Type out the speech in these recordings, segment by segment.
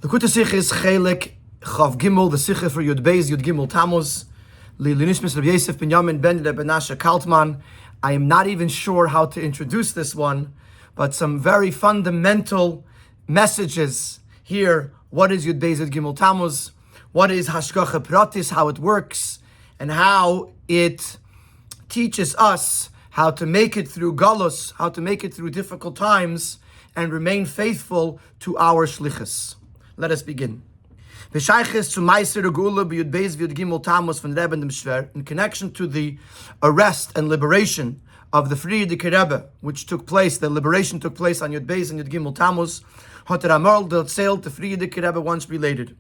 The Sikh is Chelek Yud-Gimmel, the Sikh for Yud-Beis, Yud-Gimmel Tammuz. Linismis Rabbi Yosef Ben Yamin Ben Benashe Kaltman. I am not even sure how to introduce this one, but some very fundamental messages here. What is Yud-Beis, Yud-Gimmel Tammuz? What is Hashgacha Pratis, how it works, and how it teaches us how to make it through galus, how to make it through difficult times, and remain faithful to our shlichus. Let us begin. In connection to the arrest and liberation of the Frierdiker Rebbe, which took place, the liberation took place on Yud-Beis and Yud-Gimmel Tammuz, hat Amol the Tzel the Frierdiker Rebbe once related.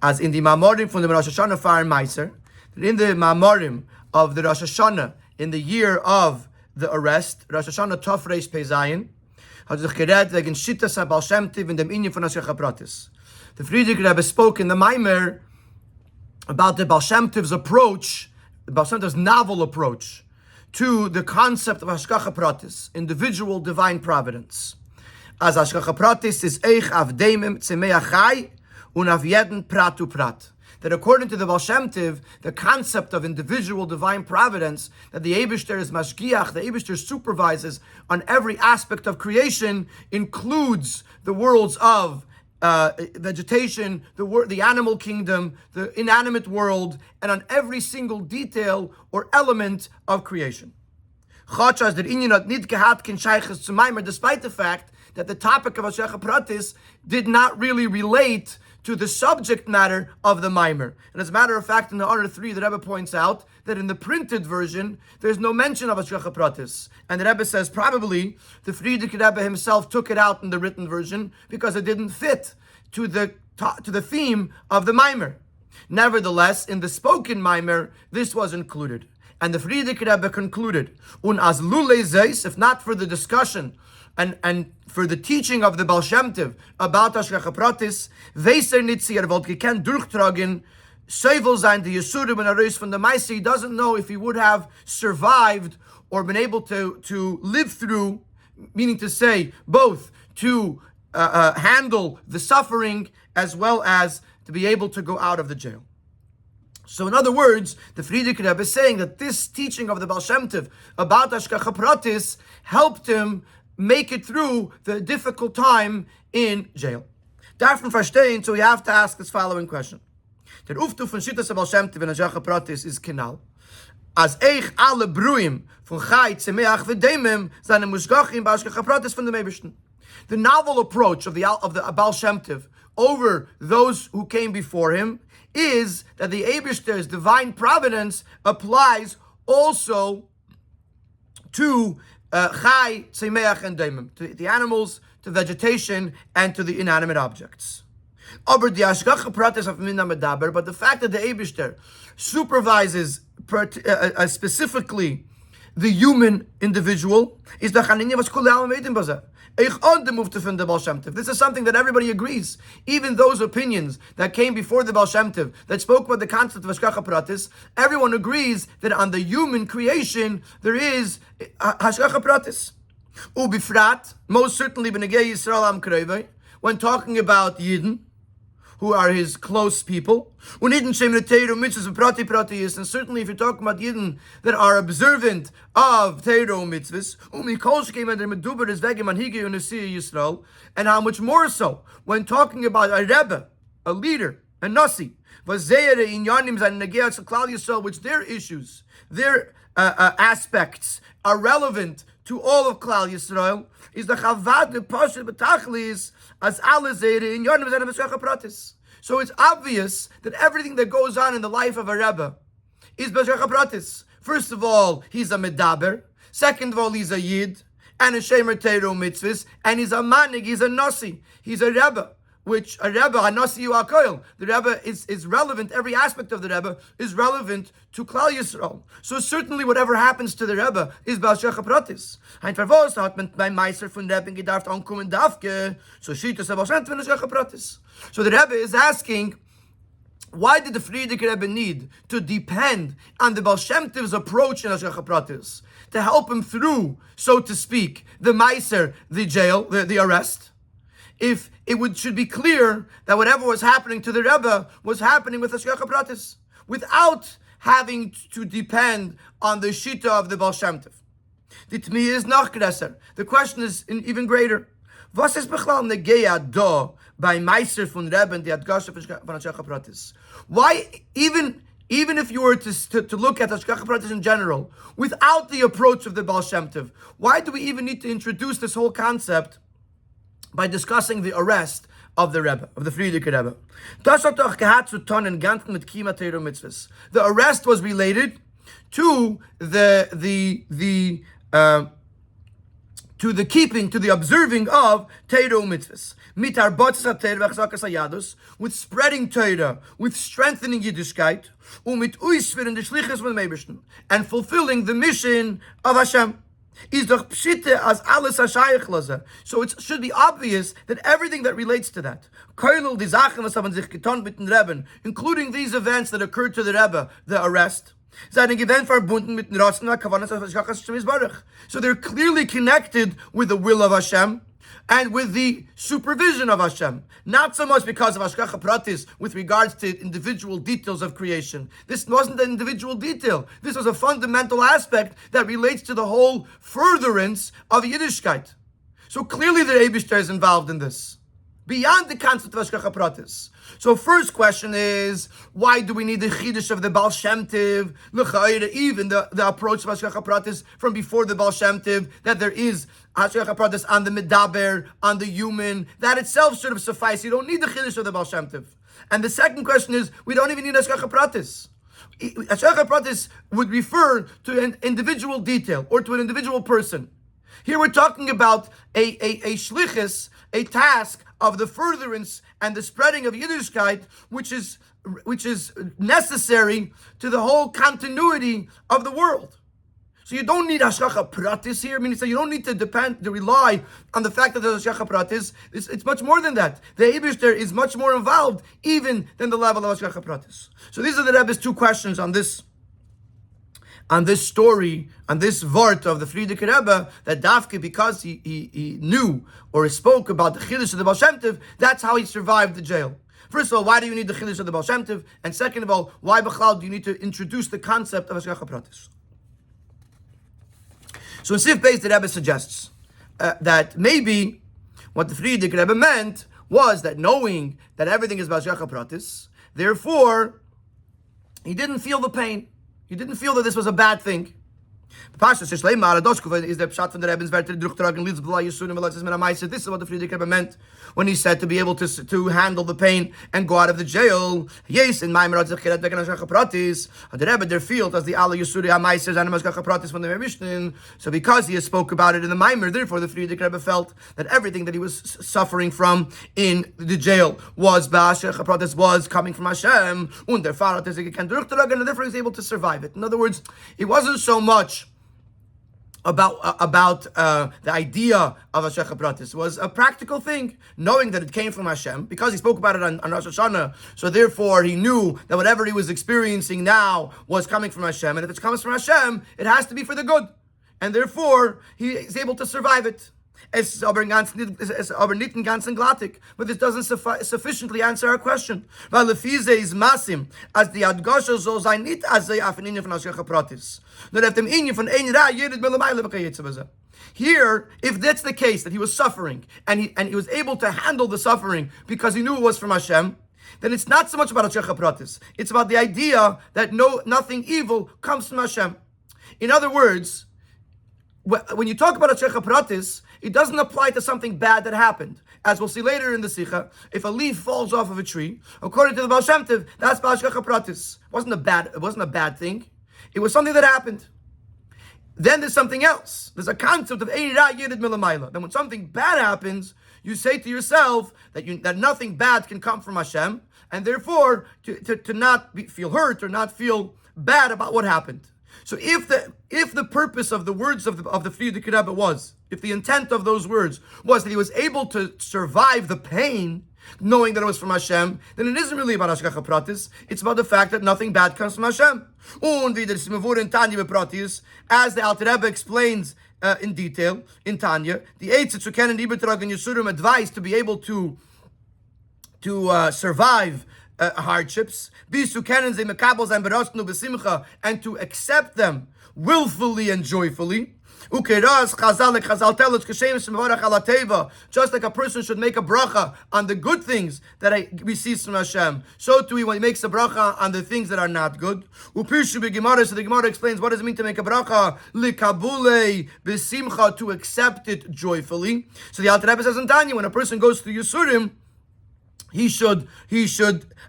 As in the Mamorim from the Rosh Hashanah Fire Meiser, in the Mamorim of the Rosh Hashanah in the year of the arrest, Rosh Hashanah Tov Reish Pei Zayin, hat sich geredet wegen Shittas HaBaal Shem Tov in dem Inyan von Hashgacha Pratis. The Frierdiker Rebbe spoke in the Maimer about the Baal Shem Tov's approach, the Baal Shem Tov's novel approach to the concept of Hashgacha Pratis, individual divine providence. As Hashgacha Pratis is Eich Avdeimim Tzemeach Chai und auf jeden Prat u Prat. That according to the Baal Shem Tov, the concept of individual divine providence, that the Eibishter is Mashgiach, the Eibishter supervises on every aspect of creation, includes the worlds of vegetation, the animal kingdom, the inanimate world, and on every single detail or element of creation. Despite the fact that the topic of Hashgacha Pratis did not really relate to the subject matter of the Maimer. And as a matter of fact, in the Order 3, the Rebbe points out that in the printed version, there's no mention of Hashgacha Pratis. And the Rebbe says probably the Frierdiker Rebbe himself took it out in the written version because it didn't fit to the theme of the Maimer. Nevertheless, in the spoken Maimer, this was included. And the Frierdiker Rebbe concluded, Un as lule zeis, if not for the discussion and for the teaching of the Baal Shem Tov about Hashgacha Pratis, weiser nitzi wollt gekent durchtragen, seivel sein die Yesurim and Areis from the Maisi. He doesn't know if he would have survived or been able to live through, meaning to say both to handle the suffering as well as to be able to go out of the jail. So in other words, the Frierdiker Rebbe is saying that this teaching of the Baal Shem Tov about Hashgacha Pratis helped him make it through the difficult time in jail. Davon verstehen, so we have to ask this following question. Der Uftu von Shittas HaBaal Shem Tov in Hashgacha Pratis is kenal. As eich alle Bruim von Chai, Tzemeach v'Deimim seine Mushgachim b'Hashgacha Pratis von dem Eibishten. The novel approach of the Baal Shem Tov over those who came before him is that the Eibishter's divine providence applies also to Chai, Tzemeach, and Deimim, to the animals, to vegetation, and to the inanimate objects. But the fact that the Eibishter supervises specifically the human individual is the This is something that everybody agrees. Even those opinions that came before the Baal Shem Tov that spoke about the concept of Hashgacha Pratis, everyone agrees that on the human creation there is Hashgacha Pratis. Ubifrat, most certainly B'negei Yisrael Am Krevei, when talking about Yidden, who are his close people. And certainly if you're talking about Yidden that are observant of Teiro mitzvahs, and how much more so when talking about a Rebbe, a leader, a Nasi, which their issues, their aspects are relevant to all of Klal Yisrael, is the Chavad the Pasha B'Tachlis as alle Zere in Yonim Zene Hashgacha Pratis. So it's obvious that everything that goes on in the life of a Rebbe is Hashgacha Pratis. First of all, he's a Medaber. Second of all, he's a Yid and a Shemer Teiro Mitzvahs, and he's a Manig, he's a Nasi, he's a Rebbe. Which a Rebbe, a Nasi Yu HaKoil, the Rebbe is relevant, every aspect of the Rebbe is relevant to Klal Yisrael. So certainly whatever happens to the Rebbe is Hashgacha Pratis. Ein Vervos hat man beim Meister von Rebbe gedarft ankommen Davke, so Shittas HaBaal Shem Tov in Hashgacha Pratis. So the Rebbe is asking, why did the Frierdiker Rebbe need to depend on the Baal Shem Tov's approach in Hashgacha Pratis to help him through, so to speak, the Meiser, the jail, the arrest? If should be clear that whatever was happening to the Rebbe was happening with Hashgacha Pratis, without having to depend on the Shita of the Baal Shem Tov. The Tmi is noch größer. The question is even greater. Was ist bechlal negeya do by Meiser von Rebbe and the Adgasha von Hashgacha Pratis? Why, even if you were to look at Hashgacha Pratis in general, without the approach of the Baal Shem Tov, why do we even need to introduce this whole concept by discussing the arrest of the Rebbe, of the Frierdiker Rebbe? The arrest was related to the keeping, to the observing of Teiro mitzvahs. With spreading Torah, with strengthening Yiddishkeit, and fulfilling the mission of Hashem. So it should be obvious that everything that relates to that, including these events that occurred to the Rebbe, the arrest, so they're clearly connected with the will of Hashem and with the supervision of Hashem. Not so much because of Hashgacha Pratis with regards to individual details of creation. This wasn't an individual detail. This was a fundamental aspect that relates to the whole furtherance of Yiddishkeit. So clearly the Eibishter is involved in this, beyond the concept of Hashgacha Pratis. So first question is, why do we need the Chiddush of the Baal Shem Tov, even the approach of Hashgacha Pratis from before the Baal Shem Tov, that there is Hashgacha Pratis on the Medaber, on the human, that itself should have sufficed. You don't need the Chiddush of the Baal Shem Tov. And the second question is, we don't even need Hashgacha Pratis. Hashgacha Pratis would refer to an individual detail or to an individual person. Here we're talking about a shlichus, a task of the furtherance and the spreading of Yiddishkeit, which is necessary to the whole continuity of the world. So you don't need Hashgacha Pratis here. I mean, you don't need to rely on the fact that there's Hashgacha Pratis. It's much more than that. The Eibishter is much more involved even than the level of Hashgacha Pratis. So these are the Rebbe's two questions on this story, on this vart of the Frierdiker Rebbe, that Dafke, because he knew or spoke about the Chiddush of the Baal Shem Tov, that's how he survived the jail. First of all, why do you need the Chiddush of the Baal Shem Tov? And second of all, why Bechlal do you need to introduce the concept of Hashgacha Pratis? So in Yud-Beis, the Rebbe suggests that maybe what the Frierdiker Rebbe meant was that knowing that everything is Hashgacha Pratis, therefore, he didn't feel the pain. He didn't feel that this was a bad thing. This is what the Frierdiker Rebbe meant when he said to be able to handle the pain and go out of the jail. Yes, in my the Rebbe there feels as the Allah Yisuri HaMaiser and Hashgacha Pratis from the Mishnah. So because he spoke about it in the Maimer, therefore the Frierdiker Rebbe felt that everything that he was suffering from in the jail was Hashgacha Pratis, was coming from Hashem, and therefore he was able to survive it. In other words, it wasn't so much about the idea of Hashgacha Pratis. Was a practical thing, knowing that it came from Hashem, because he spoke about it on Rosh Hashanah, so therefore he knew that whatever he was experiencing now was coming from Hashem, and if it comes from Hashem, it has to be for the good, and therefore he is able to survive it. But this doesn't sufficiently answer our question. Here, if that's the case, that he was suffering, and he was able to handle the suffering because he knew it was from Hashem, then it's not so much about Hashgacha Pratis. It's about the idea that nothing evil comes from Hashem. In other words, when you talk about Hashgacha Pratis, it doesn't apply to something bad that happened. As we'll see later in the Sikha, if a leaf falls off of a tree, according to the Baal Shem Tov, that's Hashgacha Pratis. It wasn't a bad thing. It was something that happened. Then there's something else. There's a concept of Eira Yidid Milamayla. Then when something bad happens, you say to yourself that nothing bad can come from Hashem, and therefore to not feel hurt or not feel bad about what happened. So if the purpose of the words of the Frierdiker Rebbe was, if the intent of those words was that he was able to survive the pain, knowing that it was from Hashem, then it isn't really about Hashgacha Pratis. It's about the fact that nothing bad comes from Hashem. As the Alter Rebbe explains in detail in Tanya, the Eitz Tzuken and Ibn Yisurim advised to be able to survive hardships, and to accept them willfully and joyfully. Chazal tell us, just like a person should make a bracha on the good things that he receives from Hashem, so too when he makes a bracha on the things that are not good. So the Gemara explains what does it mean to make a bracha, to accept it joyfully. So the Alter Rebbe says in Tanya, when a person goes to Yisurim, he should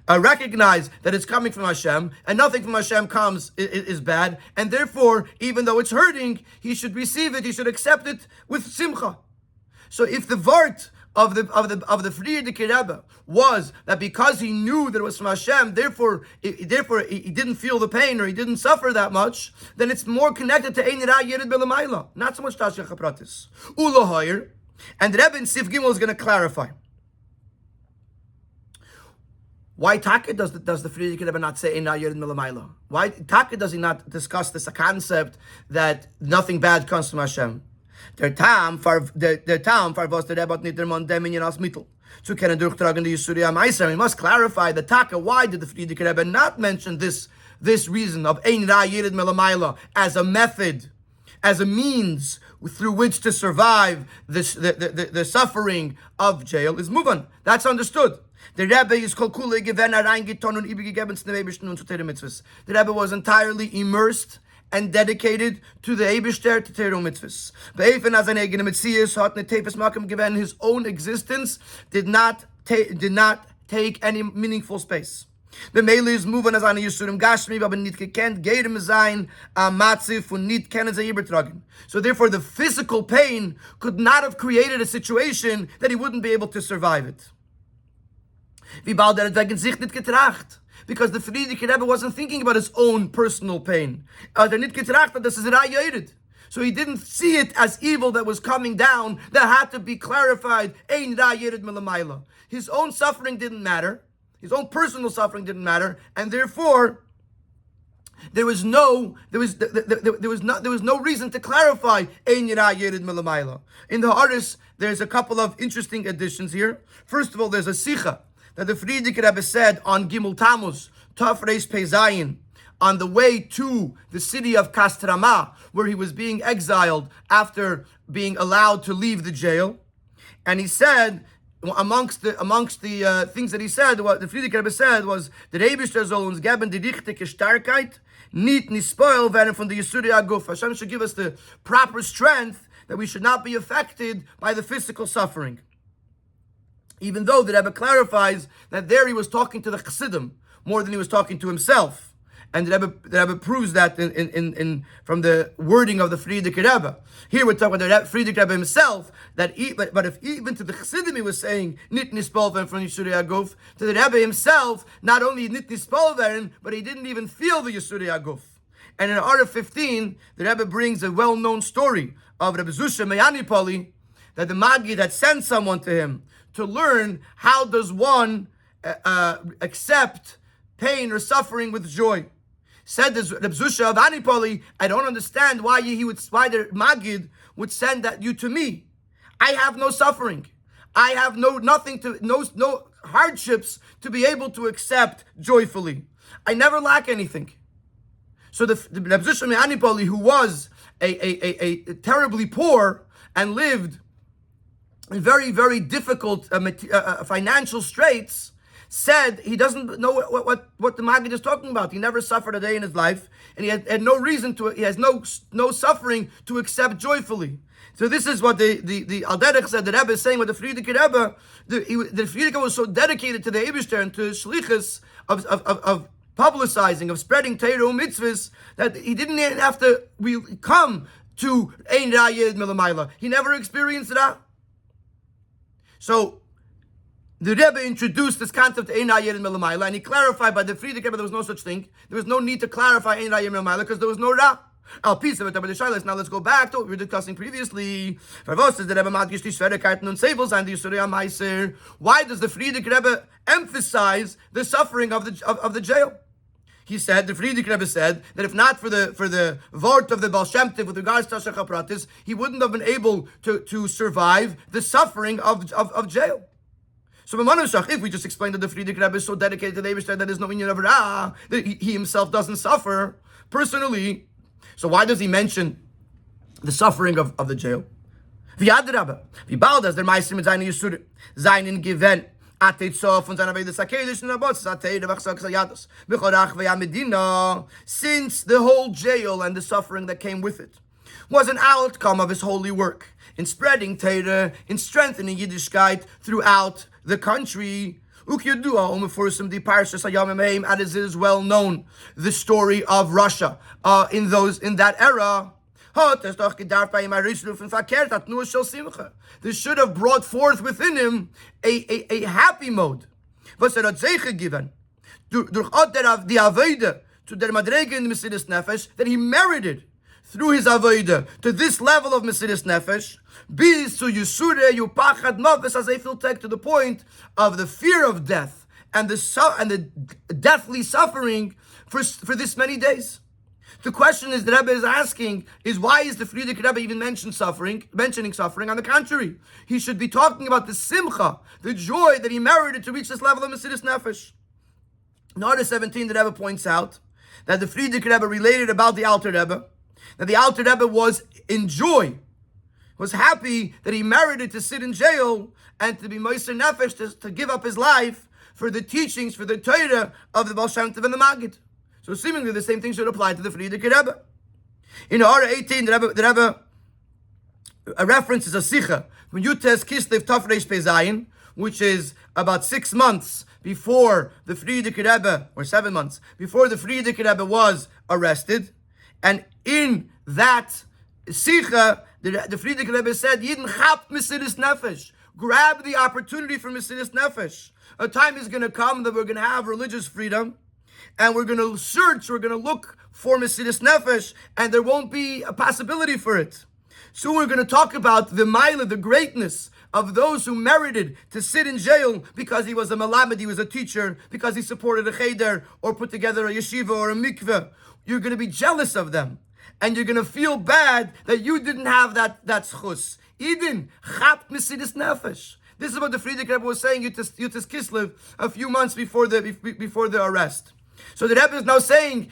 recognize that it's coming from Hashem, and nothing from Hashem is bad, and therefore, even though it's hurting, he should receive it. He should accept it with simcha. So, if the vart of the Frierdiker Rebbe was that because he knew that it was from Hashem, therefore he didn't feel the pain or he didn't suffer that much, then it's more connected to Ein Ra Yerid B'Lamayla, not so much Tashech HaPratis. Ulahoyer, and the Rebbe in Sif Gimel is going to clarify. Why Taka does the Frierdiker Rebbe not say Eina Yerid Milamayla? Why Taka does he not discuss this concept that nothing bad comes from Hashem? Der Tam far was the Rebbe nicht der Mann Dominion als Mittel zu können durchtragen die Yisuri am Eiser. We must clarify the Taka. Why did the Frierdiker Rebbe not mention this reason of Eina Yerid Milamayla as a method, as a means through which to survive the suffering of jail? Is moving. That's understood. The Rebbe is kolkule given reingetan und übergegeben zu den Eibishter und zu Torah Mitzvahs. The Rebbe was entirely immersed and dedicated to the Eibishter, to Torah Mitzvahs. Be'efen as an eigene Metzias hat ne Tefes Makom given, his own existence did not take any meaningful space. The Meile is moving as eine Yisurim Gashmi, aber nicht gekannt, Geirem sein, Matzif, und nicht kennen sie übertragen. So therefore the physical pain could not have created a situation that he wouldn't be able to survive it. Wie bald wegen sich nicht getracht. Because the Frierdiker Rebbe wasn't thinking about his own personal pain. Nicht getracht, das ist Ra Yerid. So he didn't see it as evil that was coming down, that had to be clarified. Ein Ra Yerid Milamayla. His own suffering didn't matter. His own personal suffering didn't matter, and therefore there was no reason to clarify Ein Ra Yerid Milamayla. In the Haaretz, there's a couple of interesting additions here. First of all, there's a sicha that the Frierdiker Rebbe said on Gimel Tammuz, Taf Reis Pei Zayin, on the way to the city of Kastrama, where he was being exiled after being allowed to leave the jail. And he said, amongst the things that he said, what the Frierdiker Rebbe said was, the Eibishter soll uns geben die richtige Starkheit, nicht nispoil werden von der Yisuri Aguf. Hashem should give us the proper strength that we should not be affected by the physical suffering. Even though the Rebbe clarifies that there he was talking to the Chassidim more than he was talking to himself, and the Rebbe proves that in from the wording of the Frierdiker Rebbe. Here we're talking about the Frierdiker Rebbe himself. But if even to the Chassidim he was saying nit nispolven from Yisuri Aguf, to the Rebbe himself, not only nit nispolven, but he didn't even feel the Yisuri Aguf. And in Arif 15, the Rebbe brings a well-known story of Rabbi Zusha Meyanipoli, that the Maggid had sent someone to him to learn how does one accept pain or suffering with joy. Said this Reb Zusha of Anipoli, I don't understand why the Maggid would send you to me. I have no suffering. I have no hardships to be able to accept joyfully. I never lack anything. So the Reb Zusha of Anipoli, who was a terribly poor and lived in very, very difficult financial straits, said he doesn't know what the Maggid is talking about. He never suffered a day in his life, and he had no reason to. He has no suffering to accept joyfully. So this is what the Alderech said. The Rebbe is saying with the Frierdiker Rebbe. The Frierdiker was so dedicated to the Eibishter and to shlichus of publicizing, of spreading Torah mitzvahs, that he didn't have to come to Ein Ra Yerid Milamayla. He never experienced that. So the Rebbe introduced this concept of Ein Ra Yerid Milamayla, and he clarified by the Frierdiker Rebbe there was no such thing. There was no need to clarify Ein Ra Yerid Milamayla because there was no Ra. Now let's go back to what we were discussing previously. Why does the Frierdiker Rebbe emphasize the suffering of the jail? He said, the Frierdiker Rebbe said, that if not for the vort of the Baal Shem Tov with regards to Tashech HaPratis, he wouldn't have been able to survive the suffering of jail. So if we just explained that the Frierdiker Rebbe is so dedicated to the Eibishter that there's no union of Ra, that he himself doesn't suffer personally, so why does he mention the suffering of the jail? Wie Adrabbe, wie bald as der Meister mit seinen Yisurim, seinen Gewinn, since the whole jail and the suffering that came with it was an outcome of his holy work in spreading Torah, in strengthening Yiddishkeit throughout the country. As is well known, the story of Russia in that era. This should have brought forth within him a happy mode. That he merited through his avodah to this level of Mesiris Nefesh, to the point of the fear of death and the deathly suffering for this many days. The question is, the Rebbe is asking, is why is the Frierdiker Rebbe even mentioning suffering? On the contrary, he should be talking about the simcha, the joy that he merited to reach this level of Mesiris Nefesh. In Order 17, the Rebbe points out that the Frierdiker Rebbe related about the Alter Rebbe, that the Alter Rebbe was in joy, was happy that he merited to sit in jail and to be Moshe Nefesh, to give up his life for the teachings, for the Torah of the Baal Shem Tov and the Maggid. So seemingly the same thing should apply to the Frierdiker Rebbe. In Order 18, the Rebbe references a Sicha from Yud-Beis Kislev Tov Reish Pei Zayin, which is about 6 months before the Frierdiker Rebbe, or 7 months, before the Frierdiker Rebbe was arrested. And in that Sicha, the Frierdiker Rebbe said, Yidden chap Mesiris Nefesh. Grab the opportunity for Mesiris Nefesh. A time is going to come that we're going to have religious freedom, and we're going to search, we're going to look for Mesiris Nefesh, and there won't be a possibility for it. Soon we're going to talk about the Maila, the greatness of those who merited to sit in jail because he was a Melamed, he was a teacher, because he supported a cheder, or put together a yeshiva or a mikveh. You're going to be jealous of them, and you're going to feel bad that you didn't have that schus. Eden, chap Mesiris Nefesh. This is what the Frierdiker Rebbe was saying Yud-Beis Kislev a few months before the arrest. So the Rebbe is now saying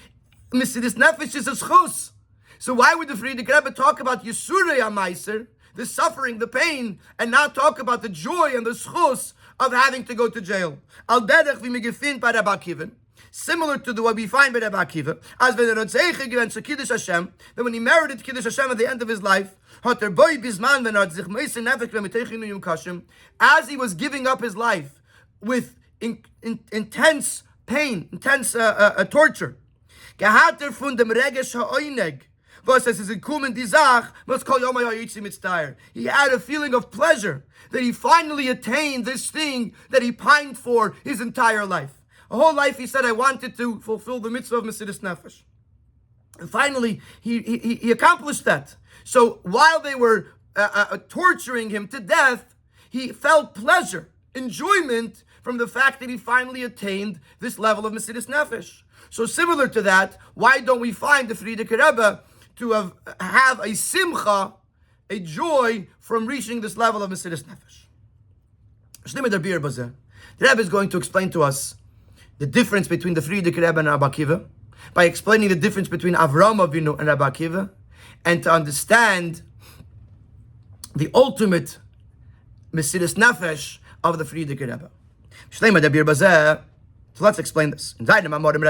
Mesiris Nefesh is a schus. So why would the Frierdiker Rebbe talk about Yisurei HaMaiser, the suffering, the pain, and not talk about the joy and the schus of having to go to jail? Al derech vi megefin by Rabbi Akiva, similar to what we find by Rabbi Akiva, as when Kiddush Hashem, that when he merited Kiddush Hashem at the end of his life, as he was giving up his life with intense pain, intense torture, he had a feeling of pleasure that he finally attained this thing that he pined for his entire life. A whole life he said, I wanted to fulfill the mitzvah of Mesiris Nefesh. And finally, he accomplished that. So while they were torturing him to death, he felt pleasure, enjoyment from the fact that he finally attained this level of Mesiris Nefesh. So similar to that, why don't we find the Frierdiker Rebbe to have a simcha, a joy from reaching this level of Mesiris Nefesh? The Rebbe is going to explain to us the difference between the Frierdiker Rebbe and Rabbi Akiva by explaining the difference between Avraham Avinu and Rabbi Akiva, and to understand the ultimate Mesiris Nefesh of the Frierdiker Rebbe. So let's explain this. In the Mamorim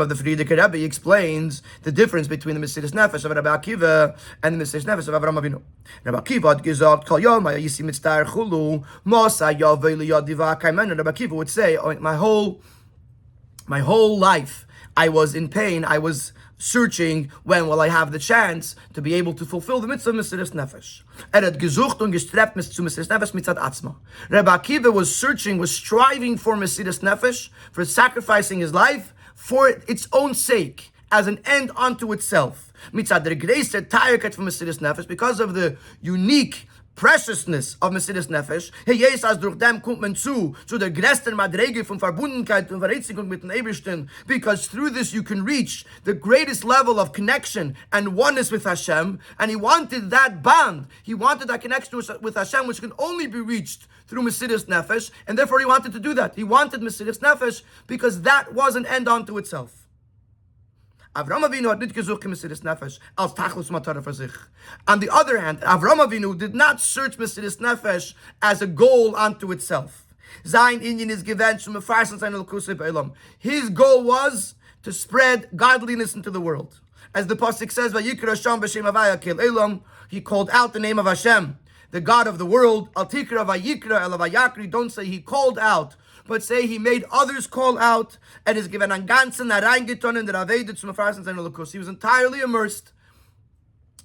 of the Frierdiker Rebbe, he explains the difference between the Mesiris Nefesh of Rabbi Akiva and the Mesiris Nefesh of Avraham Avinu. Rabbi Akiva had gesagt, Kol yom hayisi mitzta'er chulu, mosa yavei liyadiva kaimen. Rabbi Akiva would say, my whole life, I was in pain, I was searching, when will I have the chance to be able to fulfill the mitzvah of Mesiris Nefesh. Gesucht und gestrebt zu Mesiris Nefesh mitzad atzma. Rabbi Akiva was searching, was striving for Mesiris Nefesh, for sacrificing his life for its own sake, as an end unto itself. Mitzad der greiser Teierkeit from Mesiris Nefesh, because of the unique preciousness of Mesiris Nefesh. Yes, as durch dem kommt man zu der größten Madrege von Verbundenkeit und Vereinzigung mit dem Ebersten, because through this you can reach the greatest level of connection and oneness with Hashem, and he wanted that bond, he wanted that connection with Hashem, which can only be reached through Mesiris Nefesh, and therefore he wanted to do that. He wanted Mesiris Nefesh because that was an end unto itself. Avram Avinu hat nicht gesucht Mesiris Nefesh als Tachlus Matara für sich. On the other hand, Avram Avinu did not search Mesiris Nefesh as a goal unto itself. Sein Inyan is given from a farsan sein al-kusei ba'elam. His goal was to spread godliness into the world. As the pasuk says, "Vayikra Hashem b'shem Havaya kel elam," he called out the name of Hashem, the God of the world. Al tikra vayikra el vayakri. Don't say he called out, but say he made others call out, and is given an ganzen reingetan in der Aveda zum Erfahren seiner Lukus. He was entirely immersed,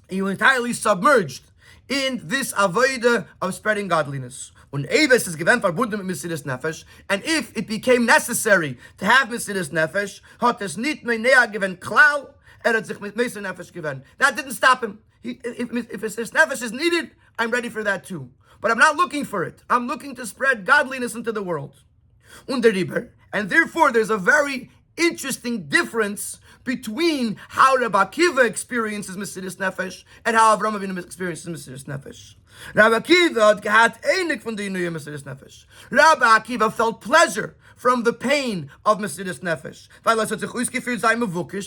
he was entirely submerged in this Aveda of spreading godliness. Und Eves is given verbunden mit Mesiris Nefesh, and if it became necessary to have Mesiris Nefesh, hat es nicht mehr näher given Klau, hat sich mit Mesiris Nefesh given. That didn't stop him. If Mesiris Nefesh is needed, I'm ready for that too. But I'm not looking for it. I'm looking to spread godliness into the world. And therefore there's a very interesting difference between how Rabbi Akiva experiences Mesiris Nefesh and how Avram Avinu experiences Mesiris Nefesh. Rabbi Akiva had einig von der Inuyah Mesiris Nefesh. Rabbi Akiva felt pleasure from the pain of Mesiris Nefesh,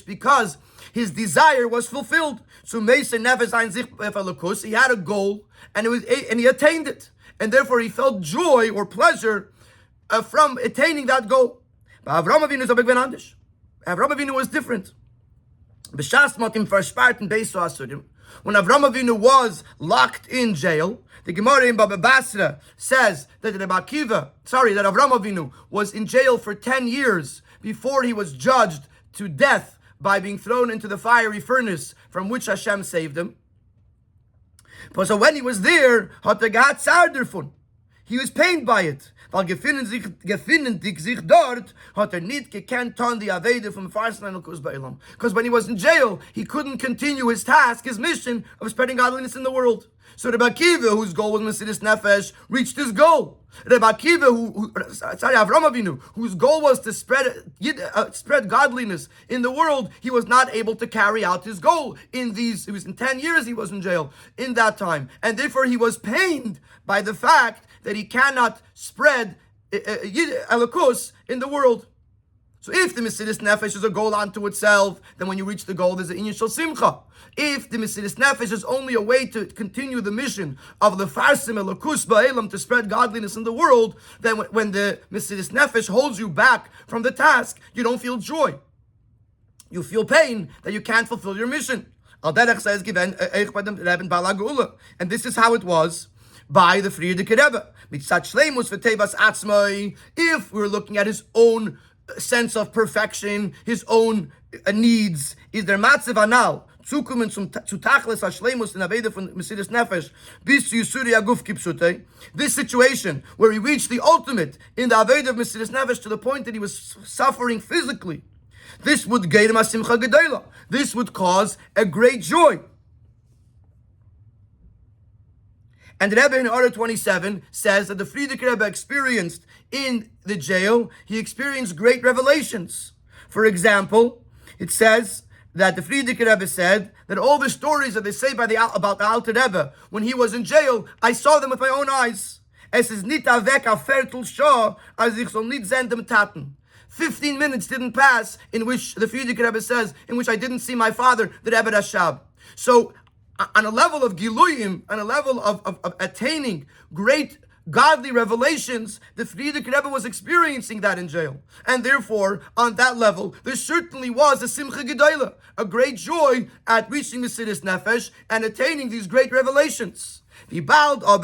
because his desire was fulfilled. So Mesiris Nefesh, he had a goal and he attained it, and therefore he felt joy or pleasure from attaining that goal. But Avram Avinu is a big benandish. Avram Avinu was different. When Avram Avinu was locked in jail, the Gemara in Baba Basra says that Avram Avinu was in jail for 10 years before he was judged to death by being thrown into the fiery furnace from which Hashem saved him. But so when he was there, he was pained by it. Because when he was in jail, he couldn't continue his task, his mission of spreading godliness in the world. So Rabbi Akiva, whose goal was Mesiris Nefesh, reached his goal. Rabbi Akiva, Avram Avinu, whose goal was to spread godliness in the world, he was not able to carry out his goal. It was in 10 years he was in jail in that time. And therefore he was pained by the fact that he cannot spread Elokus in the world. So if the Mesiris Nefesh is a goal unto itself, then when you reach the goal, there's an Inyan Shel Simcha. If the Mesiris Nefesh is only a way to continue the mission of the Farsim Elokus Ba'elam to spread godliness in the world, then when the Mesiris Nefesh holds you back from the task, you don't feel joy. You feel pain that you can't fulfill your mission. And this is how it was by the Frierdiker Rebbe. If we're looking at his own sense of perfection, his own needs, is there matzev anal zukommen zu tachlis hashleimus in aveda von Mesiris Nefesh bis zu yisuri aguf kipshutei. This situation where he reached the ultimate in the aveda of Mesiris Nefesh to the point that he was suffering physically, this would geir ma simcha gedola. This would cause a great joy. And the Rebbe in Order 27 says that the Frierdiker Rebbe experienced in the jail, he experienced great revelations. For example, it says that the Frierdiker Rebbe said that all the stories that they say about the Alter Rebbe when he was in jail, I saw them with my own eyes. Es ist nicht weg a Viertel Shah, als ich soll nicht sehen dem Taten. 15 minutes didn't pass in which the Frierdiker Rebbe says, in which I didn't see my father, the Rebbe Rashab. So, on a level of Giluyim, on a level of attaining great godly revelations, the Frierdiker Rebbe was experiencing that in jail. And therefore, on that level, there certainly was a Simcha Gedola, a great joy at reaching Mesiris Nefesh and attaining these great revelations. But because the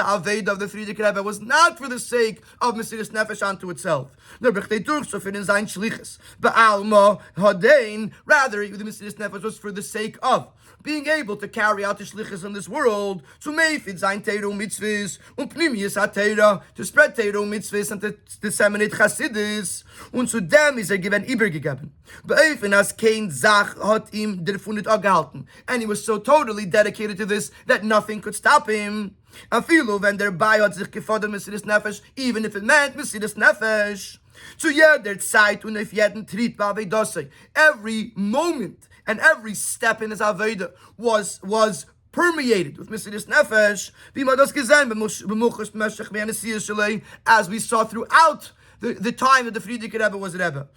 Aved of the Frierdiker Rebbe was not for the sake of Mesiris Nefesh unto itself. Rather, the Mesiris Nefesh was for the sake of being able to carry out the shlichus in this world, to meifid sein Teiro mitzvahs, pnimius ha-Teira, to spread Teiro mitzvahs and to disseminate Chassidus, und zu dem ist given übergegeben. Beöfen as kein Zach hat ihm der Funit angehalten. And he was so totally dedicated to this that nothing could stop him. Afilu wenn der Bai hat sich gefordert Mesiris Nefesh, even if it meant Mesiris Nefesh. Zu jeder Zeit und auf jeden Tritt war Avedosse. Every moment and every step in his Aveda was permeated with Mesiris Nefesh. Wie man das gesehen, as we saw throughout the time that the Frierdiker Rebbe was Rebbe.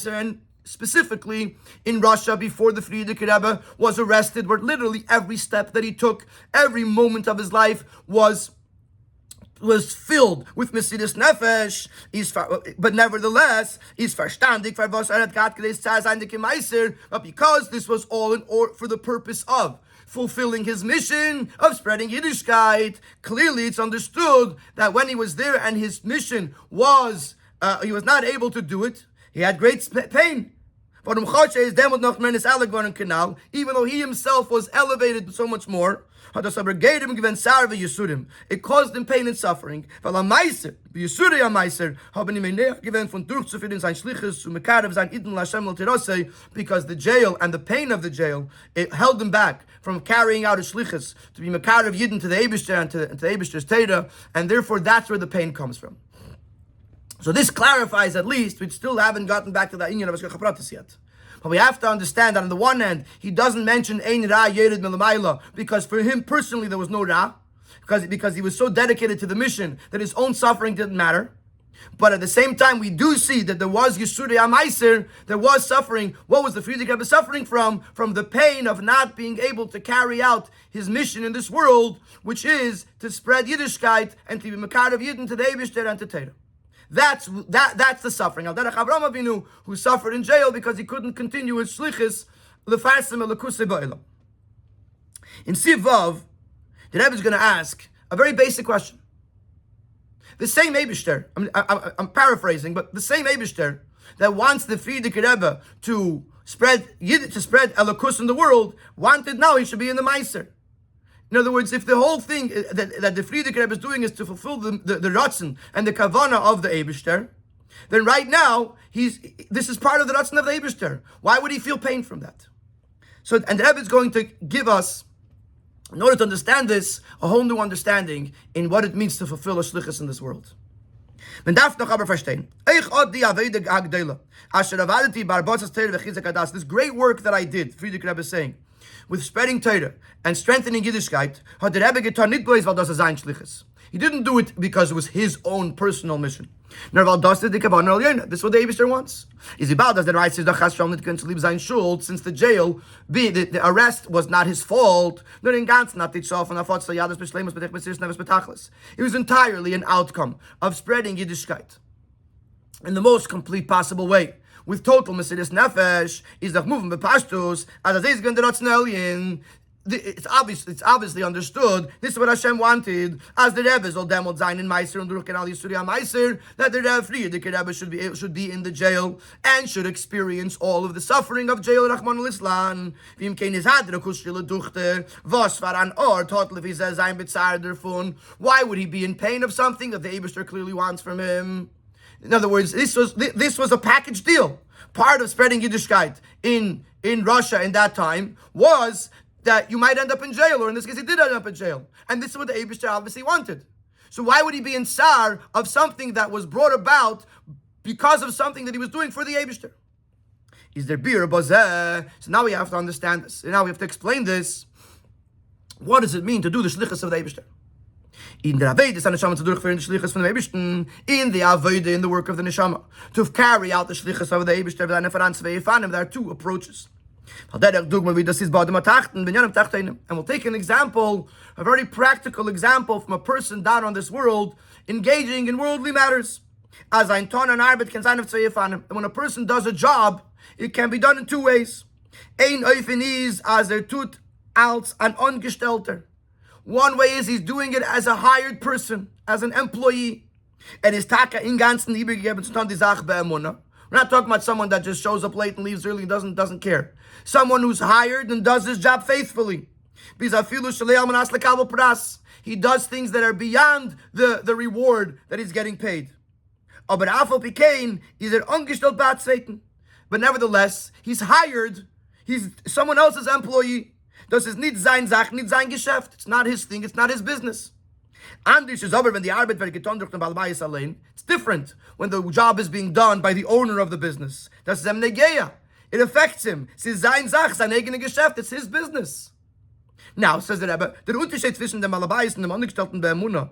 And specifically in Russia before the Frierdiker Rebbe was arrested, where literally every step that he took, every moment of his life was filled with Mesiris Nefesh. But nevertheless, he's verstandig, but because this was all in order for the purpose of fulfilling his mission of spreading Yiddishkeit, clearly it's understood that when he was there and his mission was, he was not able to do it, he had great pain. Even though he himself was elevated so much more, it caused him pain and suffering. Because the jail and the pain of the jail, it held him back from carrying out his shlichus, to be mekarev yidden to the Eibishter and to the Eibishter's Teira, and therefore that's where the pain comes from. So this clarifies, at least, we still haven't gotten back to that inyan of Hashgacha Pratis yet. But we have to understand that on the one hand, he doesn't mention Ein Ra Yered Milamayla, because for him personally there was no Ra, because he was so dedicated to the mission that his own suffering didn't matter. But at the same time, we do see that there was Yisudei HaMaiser, there was suffering. What was the Frierdiker Rebbe suffering from? From the pain of not being able to carry out his mission in this world, which is to spread Yiddishkeit and to be mekarev Yidden to the Eibishter and to Teira. That's the suffering. Al derech Avraham Avinu, who suffered in jail because he couldn't continue his shlichus lefasim elekusei ba'olam. In Siv Vav, the Rebbe is going to ask a very basic question. The same Eibishter, I'm paraphrasing, but the same Eibishter that wants the Frierdiker Rebbe to spread Elokus in the world, wanted now he should be in the Meiser. In other words, if the whole thing that the Frierdiker Rebbe is doing is to fulfill the Ratzon and the Kavana of the Eibishter, then right now, this is part of the Ratzon of the Eibishter. Why would he feel pain from that? So, and the Rebbe is going to give us, in order to understand this, a whole new understanding in what it means to fulfill a shlichus in this world. Man darf noch aber verstehen. Ich od die Aveda Agdela. Asher avadati barbotzas Teira v'chizak hadas. This great work that I did, Frierdiker Rebbe is saying, with spreading Teira and strengthening Yiddishkeit, hat der Rebbe getan nicht bloß, weil das sein shlichus. He didn't do it because it was his own personal mission. Nor weil das die Kavanah al-Yonah. This is what the Eibishter wants. Is about that the right says that Chashram nicht going to leave sein Schuld, since the jail, the arrest was not his fault. Nur in ganzen hat die Tzof und afotz yades beschlemus betech besiris neves betachlis. It was entirely an outcome of spreading Yiddishkeit in the most complete possible way, with total Mesiris Nefesh. Is the moving bepashtus as is going to Ratzon. It's obviously understood. This is what Hashem wanted, as the Rebbe Zol Demol Zayin in Meiser and Duruk and Ali Surya Meiser, that the Frierdiker Rebbe should be in the jail and should experience all of the suffering of jail. Rachman al-Islam. Vim kein is hadre kushile duchte. Was var an ort hot levi ze zayin betzar derfun. Why would he be in pain of something that the Eibishter clearly wants from him? In other words, this was a package deal. Part of spreading Yiddishkeit in Russia in that time was that you might end up in jail, or in this case, he did end up in jail. And this is what the Eibishter obviously wanted. So why would he be in tsar of something that was brought about because of something that he was doing for the Eibishter? Is there beer bazeh? So now we have to understand this. And now we have to explain this. What does it mean to do the shlichus of the Eibishter? In the Aveda, the neshama to durchführen the shlichus from the Eibishter. In the Aveda, in the work of the neshama, to carry out the shlichus of the Eibishter, there are two approaches. And we'll take an example, a very practical example from a person down on this world engaging in worldly matters. And when a person does a job, it can be done in two ways. One way is he's doing it as a hired person, as an employee. And his taka in ganzen übergegeben zu tun die Sache be'emunah. We're not talking about someone that just shows up late and leaves early and doesn't care. someone who's hired and does his job faithfully. He does things that are beyond the reward that he's getting paid. But nevertheless, he's hired, he's someone else's employee. Das ist nicht sein Sach, nicht sein Geschäft. It's not his thing, it's not his business. It's different when the job is being done by the owner of the business. Das ist Negeya. It affects him. Es ist sein Sach, sein eigenes Geschäft. It's his business. Now, says the Rebbe, der Unterschied zwischen dem Malabais und dem Angestellten bei Emunah.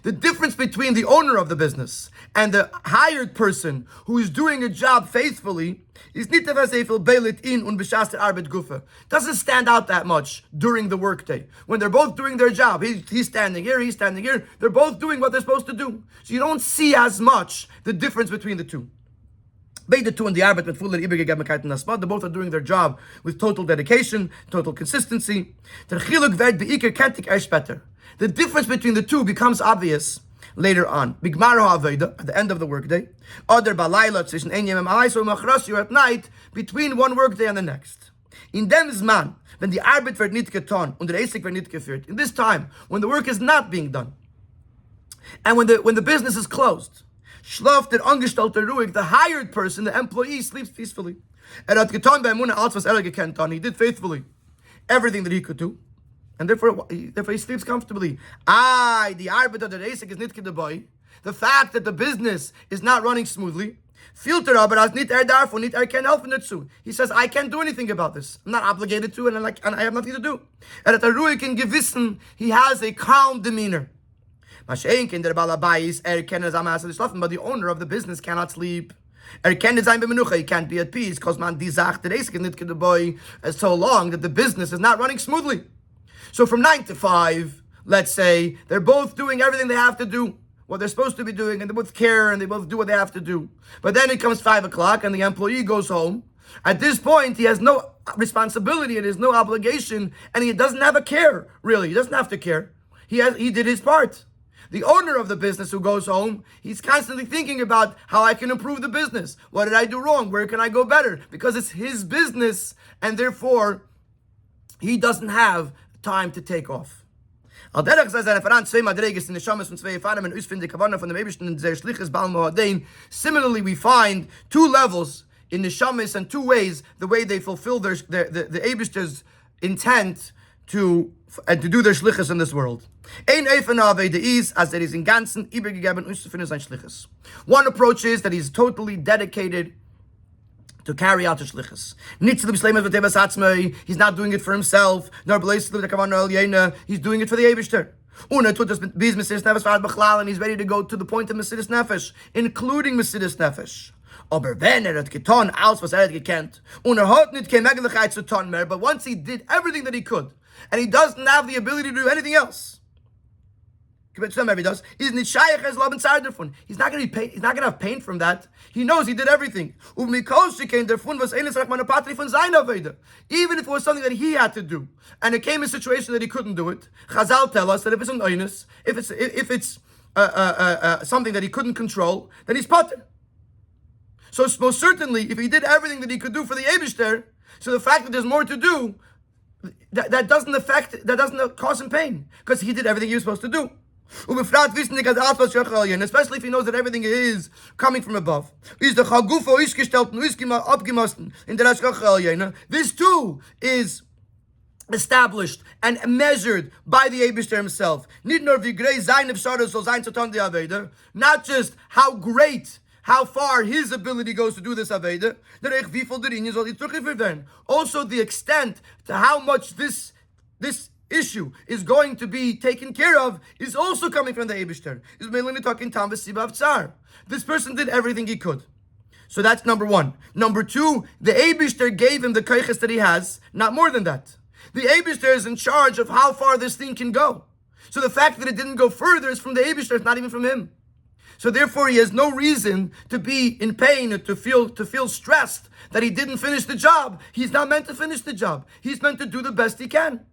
The difference between the owner of the business and the hired person who is doing a job faithfully is nicht beilit in und beschast Arbeit gufe. Doesn't stand out that much during the workday. When they're both doing their job, he's standing here, he's standing here, they're both doing what they're supposed to do. So you don't see as much the difference between the two. Beide tun die Arbeit mit voller Übergegebenheit und Asmat. They both are doing their job with total dedication, total consistency. Der Chiluk wird beiker kennt erst später. The difference between the two becomes obvious later on. Bigmar ha'aveda, at the end of the workday. Other balayla zwischen ein yemem alai, so machrosio at night, between one workday and the next. In dem Zman, when the Arbeit wird nicht getan und der Esek wird nicht geführt, in this time, when the work is not being done, and when the business is closed, schlaft der Angestellte ruhig, the hired person, the employee, sleeps peacefully. Hat getan bei Emunah alles, was gekannt hat. He did faithfully everything that he could do. And therefore he sleeps comfortably. The arbeit of the Esek is nicht gedabei. The fact that the business is not running smoothly. Filter aber als nicht darf und nicht kann helfen dazu. He says, I can't do anything about this. I'm not obligated to, and I have nothing to do. And at a ruhigen Gewissen, he has a calm demeanor. But the owner of the business cannot sleep. He can't be at peace because man die Sache der Esek ist nicht gedabei so long that the business is not running smoothly. So from 9 to 5, let's say, they're both doing everything they have to do, what they're supposed to be doing, and they both care, and they both do what they have to do. But then it comes 5 o'clock, and the employee goes home. At this point, he has no responsibility, and there's no obligation, and he doesn't have a care, really. He doesn't have to care. He did his part. The owner of the business who goes home, he's constantly thinking about how I can improve the business. What did I do wrong? Where can I go better? Because it's his business, and therefore, he doesn't have time to take off. Similarly, we find two levels in the Neshamis and two ways the way they fulfill the Eibishter's intent to do their shlichus in this world. One approach is that he's totally dedicated to carry out the shlichus. He's not doing it for himself. He's doing it for the Eibishter. And he's ready to go to the point of Mesidus Nefesh, including Mesidus Nefesh. But once he did everything that he could, and he doesn't have the ability to do anything else, he's not going to be pain. He's not going to have pain from that. He knows he did everything. Even if it was something that he had to do, and it came in a situation that he couldn't do it, Chazal tell us that if it's an oinus, if it's something that he couldn't control, then he's pater. So most certainly, if he did everything that he could do for the Eibishter, so the fact that there's more to do, that doesn't cause him pain, because he did everything he was supposed to do. Especially if he knows that everything is coming from above. This too is established and measured by the Eibishter himself. Not just how far his ability goes to do this Aveda, also the extent to how much this issue is going to be taken care of is also coming from the Eibishter. This person did everything he could. So that's number one. Number two, the Eibishter gave him the kaiches that he has, not more than that. The Eibishter is in charge of how far this thing can go. So the fact that it didn't go further is from the Eibishter, it's not even from him. So therefore, he has no reason to be in pain or to feel stressed that he didn't finish the job. He's not meant to finish the job. He's meant to do the best he can.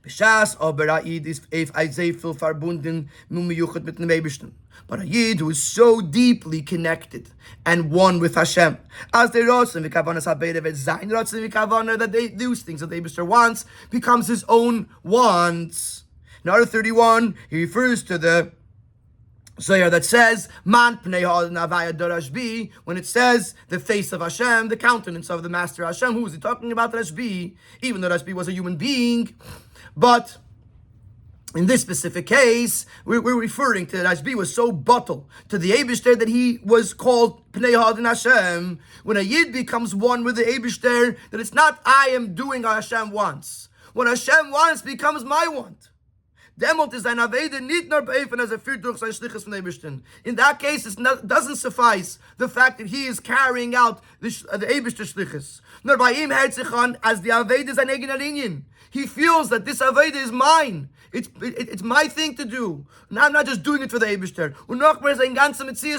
B'shas aber a Yid is if I say viel verbunden miyuchat mit dem Eibishten. But a Yid who is so deeply connected and one with Hashem, as they rotzen v'kavanas habeirav et zayin rotzen v'kavana, that they those things that the Eibishter wants becomes his own wants. In Order 31, he refers to the Zohar that says Man pnei ha'avaya Rashbi, when it says the face of Hashem, the countenance of the Master Hashem. Who is he talking about? Rashbi, even though Rashbi was a human being, but in this specific case, we're referring to Rashbi was so bottled to the Eibishter that he was called Pnei Ha'adin Hashem. When a Yid becomes one with the Eibishter, that it's not I am doing what Hashem wants. What Hashem wants becomes my want. In that case, it doesn't suffice the fact that he is carrying out the Eibishter Shlichus. Nor by him as the Aved is an Egin. He feels that this Aved is mine. It's my thing to do. And I'm not just doing it for the Eibishter.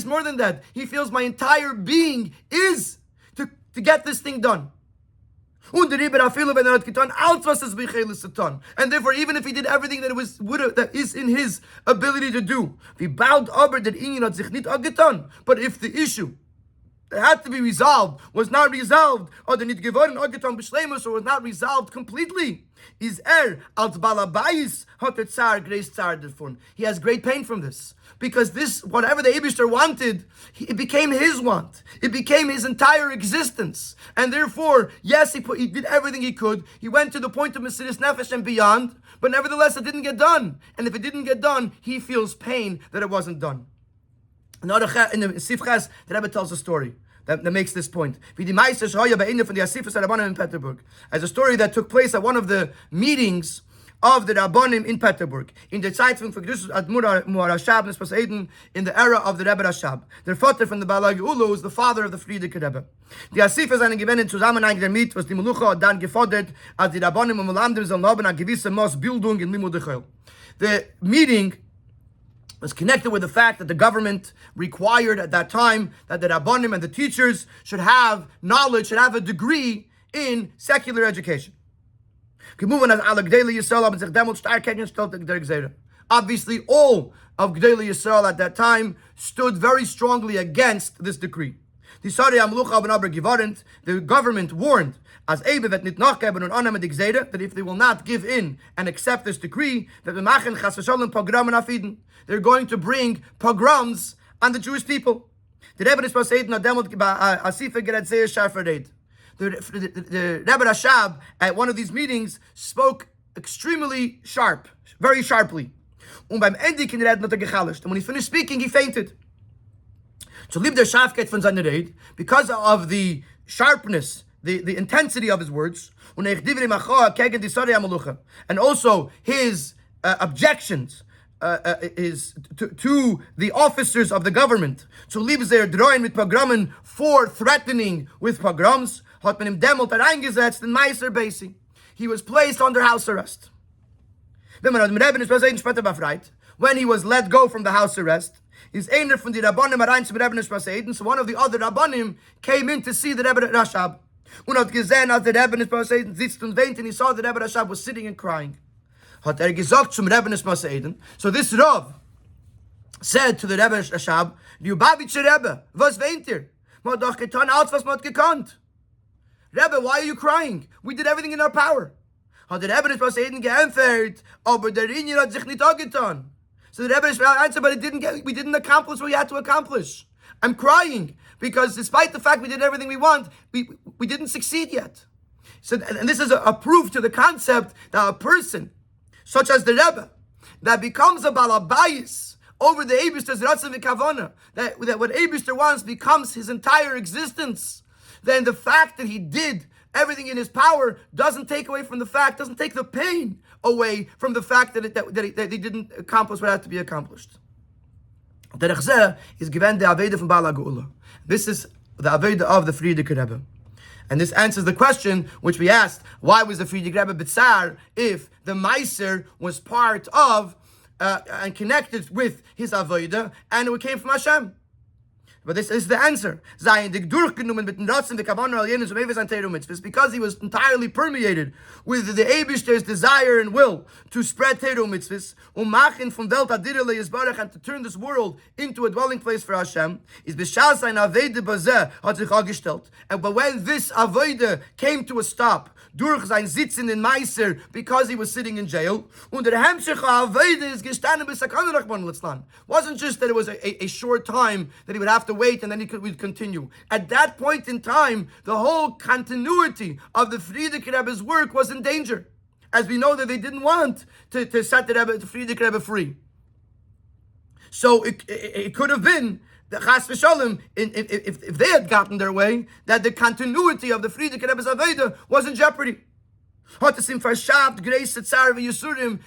More than that. He feels my entire being is to get this thing done. And therefore, even if he did everything that is in his ability to do, but if the issue that had to be resolved was not resolved, or was not resolved completely, he has great pain from this. Because this, whatever the Eibishter wanted, it became his want. It became his entire existence. And therefore, yes, he did everything he could. He went to the point of Mesiris Nefesh and beyond, but nevertheless, it didn't get done. And if it didn't get done, he feels pain that it wasn't done. In the Sif Ches, the Rebbe tells a story that makes this point. As a story that took place at one of the meetings of the Rabbanim in Peterburg, in the Zeitung for Kedusha Admur Rashab in the era of the Rebbe Rashab. Their father from the Balagi Ulu is the father of the Frierdiker Rebbe. Die Asif ist eine gewähne Zusammenhang damit, was die Melucha hat dann gefordert, als die Rabbanim und Melamdim sollen haben eine gewisse Bildung in Limud Echel. The meeting was connected with the fact that the government required at that time that the Rabbanim and the teachers should have knowledge, should have a degree in secular education. Obviously, all of Gdei Yisrael at that time stood very strongly against this decree. The government warned that if they will not give in and accept this decree, that they're going to bring pogroms on the Jewish people. The Rebbe Rashab at one of these meetings spoke extremely sharp, very sharply. And when he finished speaking, he fainted. Because of the sharpness, the intensity of his words, and also his objections is to the officers of the government, for threatening with pogroms, he was placed under house arrest. When he was let go from the house arrest, so one of the other Rabbanim came in to see the Rebbe Rashab. And he saw the Rebbe Rashab was sitting and crying. So this Rav said to the Rebbe Rashab, Rebbe, why are you crying? We did everything in our power. So the Rebbe answered, but we didn't accomplish what we had to accomplish. I'm crying because despite the fact we did everything we want, we didn't succeed yet. So, and this is a proof to the concept that a person, such as the Rebbe, that becomes a balabayis over the Eibishter's ratzon v'kavona, that what Eibishter wants becomes his entire existence, then the fact that he did everything in his power doesn't take the pain away from the fact that he didn't accomplish what had to be accomplished. Derech zeh is given the Aveda from Bala Geula. This is the Aveda of the Frierdiker Rebbe. And this answers the question which we asked, why was the Frierdiker Rebbe Bitzar if the Meiser was part of and connected with his Aveda and it came from Hashem? But this is the answer. It's because he was entirely permeated with the Eibishter's desire and will to spread Teru mitzvahs, and to turn this world into a dwelling place for Hashem. But when this Avodah came to a stop, durch sein Sitzen in Meiser, because he was sitting in jail, und der Hemshech Avodah is gestanden bis Sakana Rachman Litzlan. Wasn't just that it was a short time that he would have to wait and then would continue. At that point in time, the whole continuity of the Frierdiker Rebbe's work was in danger. As we know that they didn't want to set the Frierdiker Rebbe free. So it could have been the Chas v'Shalom, if they had gotten their way, that the continuity of the Frierdiker Rebbe's Avodah was in jeopardy.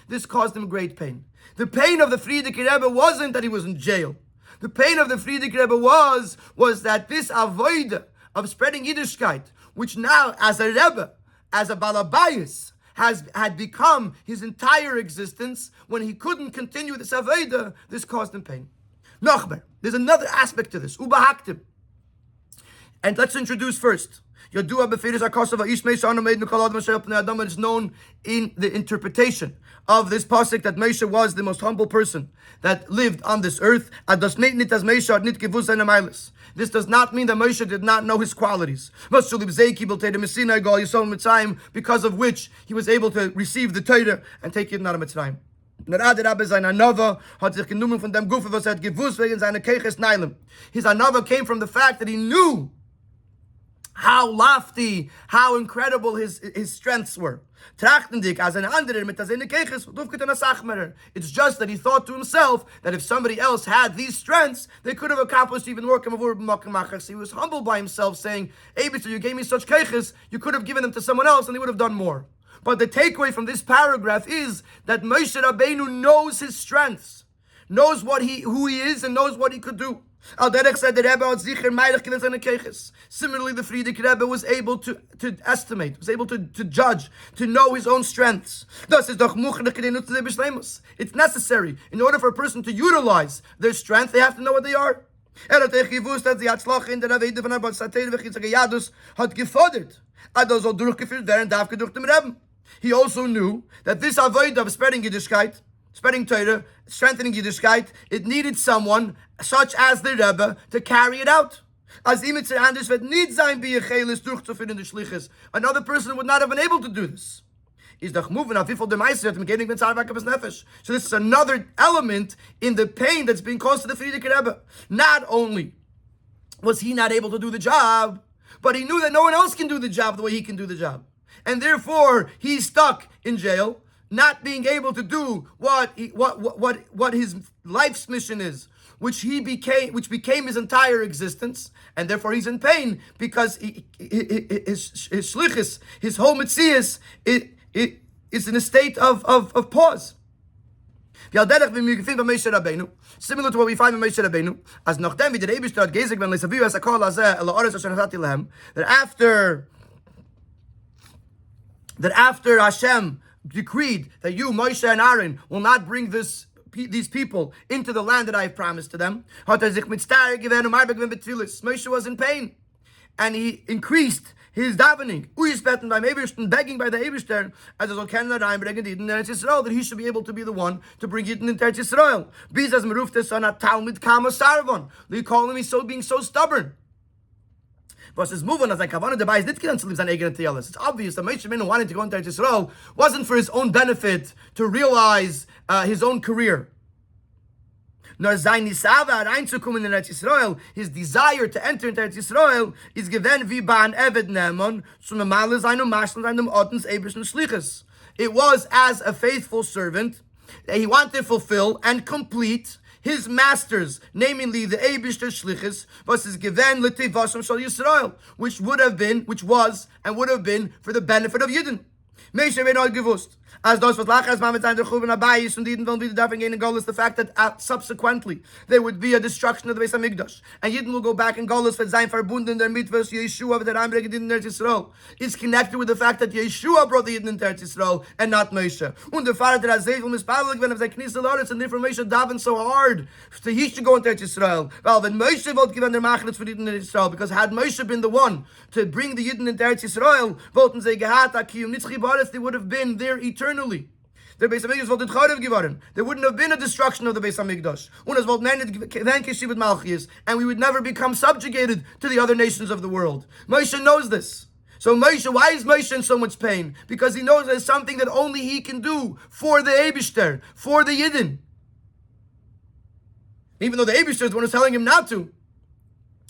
This caused him great pain. The pain of the Frierdiker Rebbe wasn't that he was in jail. The pain of the Frierdiker Rebbe was that this Avodah of spreading Yiddishkeit, which now as a Rebbe, as a Balabayas, had become his entire existence, when he couldn't continue this Avodah, this caused him pain. Nochmer, there's another aspect to this. Ubahaktim. And let's introduce first. Yodua b'firis HaKosov Ish Moshe Anu Meid Mikol Adam Asher Pnei Adam. It is known in the interpretation of this pasuk that Moshe was the most humble person that lived on this earth. This does not mean that Moshe did not know his qualities, because of which he was able to receive the Torah and take it out of Mitzrayim. His anava came from the fact that he knew how lofty, how incredible his strengths were. It's just that he thought to himself that if somebody else had these strengths, they could have accomplished even more. He was humble by himself, saying, Eibishter, you gave me such keiches, you could have given them to someone else and they would have done more. But the takeaway from this paragraph is that Moshe Rabbeinu knows his strengths, knows who he is, and knows what he could do. Similarly, the Frierdiker Rebbe was able to estimate, was able to judge, to know his own strengths. It's necessary. In order for a person to utilize their strength, they have to know what they are. He also knew that this avodah of spreading Yiddishkeit, spreading Torah, strengthening Yiddishkeit, it needed someone such as the Rebbe to carry it out. Another person would not have been able to do this. So this is another element in the pain that's being caused to the Frierdiker Rebbe. Not only was he not able to do the job, but he knew that no one else can do the job the way he can do the job. And therefore, he's stuck in jail, not being able to do what his life's mission is, which became his entire existence, and therefore he's in pain because his shlichus, his whole mitzias, is in a state of pause. Similar to what we find in Moshe Rabbeinu, as nachdem the Eibishter hat gezegt, wenn lesaviu es hakol hazeh el haaretz asher nasati lehem, that after Hashem decreed that you, Moshe and Aaron, will not bring these people into the land that I have promised to them, Moshe was in pain, and he increased his davening, begging by the Eibishter, that he should be able to be the one to bring it into Eretz Yisrael. They call him being so stubborn. Was is moving as like Havana the Bais did cancel his eigen tiyalus. It's obvious that Moshe Rabbeinu wanting to go into Eretz Yisrael wasn't for his own benefit to realize his own career. Nor sein Nisava reinzukommen in Eretz Yisrael, his desire to enter into Eretz Yisrael is given wie bei an Eved Ne'eman zum normale seinem Maschel seinem Ordens eibischen Schliches. It was as a faithful servant that he wanted to fulfill and complete his masters, namely the Eibishter Shlichus, was his given l'tivasham shal Yisrael, which was and would have been for the benefit of Yidden. Moshe wird not gewusst. As das was lachas man mit seiner Chuben dabei ist und Jeden wollen wieder davon gehen in Golus, the fact that subsequently there would be a destruction of the Beis HaMikdash and Jeden will go back in Golus for sein verbunden der Mitvus Yeshua with the Rambam in Eretz Yisrael is connected with the fact that Yeshua brought the Jeden into Eretz Yisrael and not Moshe. Und der Vater der Zevel mispavelig when of sein Knisel Loretz and the information daven so hard so he should go into Eretz Yisrael. Well, when Moshe wollte given der Machlitz for Jeden in Eretz Yisrael, because had Moshe been the one to bring the Jeden into Eretz Yisrael, wollten sie gehat akiyum nitzchi baris, they would have been there eternally. Der Beis HaMikdash wollte Chorev geworden. There wouldn't have been a destruction of the Beis HaMikdash. Und es wollte then Keshivat Malchias, and we would never become subjugated to the other nations of the world. Moshe knows this. So Moshe, why is Moshe in so much pain? Because he knows there's something that only he can do for the Eibishter, for the Yidden. Even though the Eibishter is the one who's telling him not to,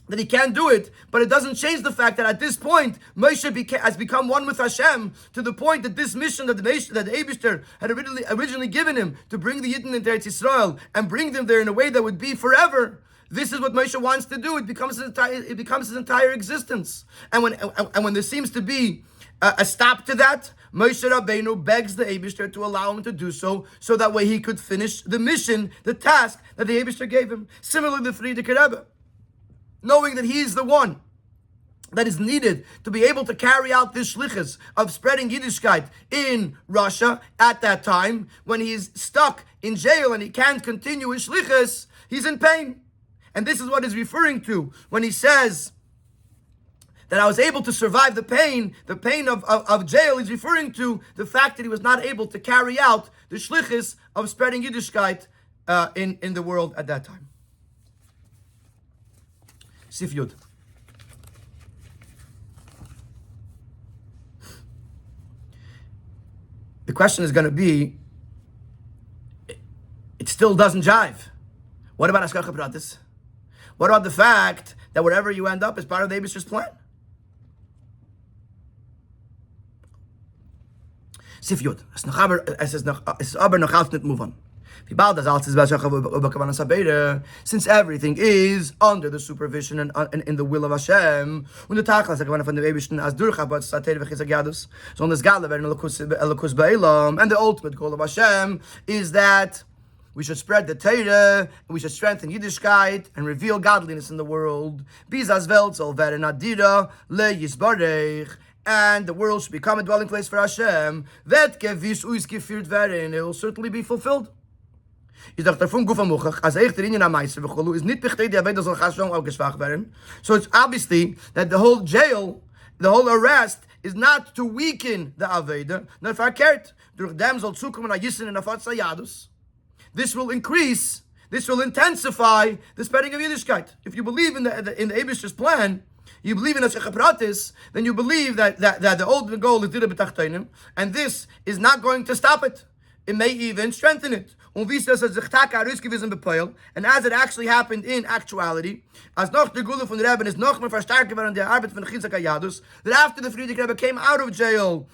that he can't do it, but it doesn't change the fact that at this point Moshe has become one with Hashem to the point that this mission that the Eibishter had originally given him to bring the Yidden into Eretz Yisrael and bring them there in a way that would be forever. This is what Moshe wants to do. It becomes his entire existence. And when there seems to be a stop to that, Moshe Rabbeinu begs the Eibishter to allow him to do so that way he could finish the mission, the task that the Eibishter gave him. Similarly, the Frierdiker Rebbe, knowing that he is the one that is needed to be able to carry out this shlichus of spreading Yiddishkeit in Russia at that time, when he is stuck in jail and he can't continue his shlichus, he's in pain. And this is what he's referring to when he says that I was able to survive the pain of jail. He's referring to the fact that he was not able to carry out the shlichus of spreading Yiddishkeit in the world at that time. Sif Yud. The question is going to be, it still doesn't jive. What about Ashkacha Pratis? What about the fact that wherever you end up is part of the Eibishter's plan? Sif Yud. Es ist aber noch alt nicht move on. Since everything is under the supervision and in the will of Hashem, und der Tag, von der Eibishten as durchabot sater v'chizagadus, so on this gala werden elokus ba'elam, and the ultimate goal of Hashem is that we should spread the Torah, and we should strengthen Yiddishkeit and reveal godliness in the world. Bizas Welt soll werden adira le yisbarech, and the world should become a dwelling place for Hashem. That gewiss uis geführt werden, it will certainly be fulfilled. Is doch davon guf amuchach, as echt der Inyan HaMeister v'cholu, is nicht bechtet, die Aveda soll Chashon auch geschwach werden. So it's obviously that the whole jail, the whole arrest, is not to weaken the Aveda, nor verkehrt. Durch dem soll zukommen a Yissin and a Fatsa Yadus. This will increase, this will intensify the spreading of Yiddishkeit. If you believe in the Eibishter's plan, you believe in a Shechapratis, then you believe that the ultimate goal is Dira B'Tachtenim, and this is not going to stop it. It may even strengthen it. And as it actually happened in actuality, as noch der Gule von der Rebbe is noch mehr verstärkt worden der Arbeit von Chizak HaYadus, that after the Frierdiker Rebbe came out of jail,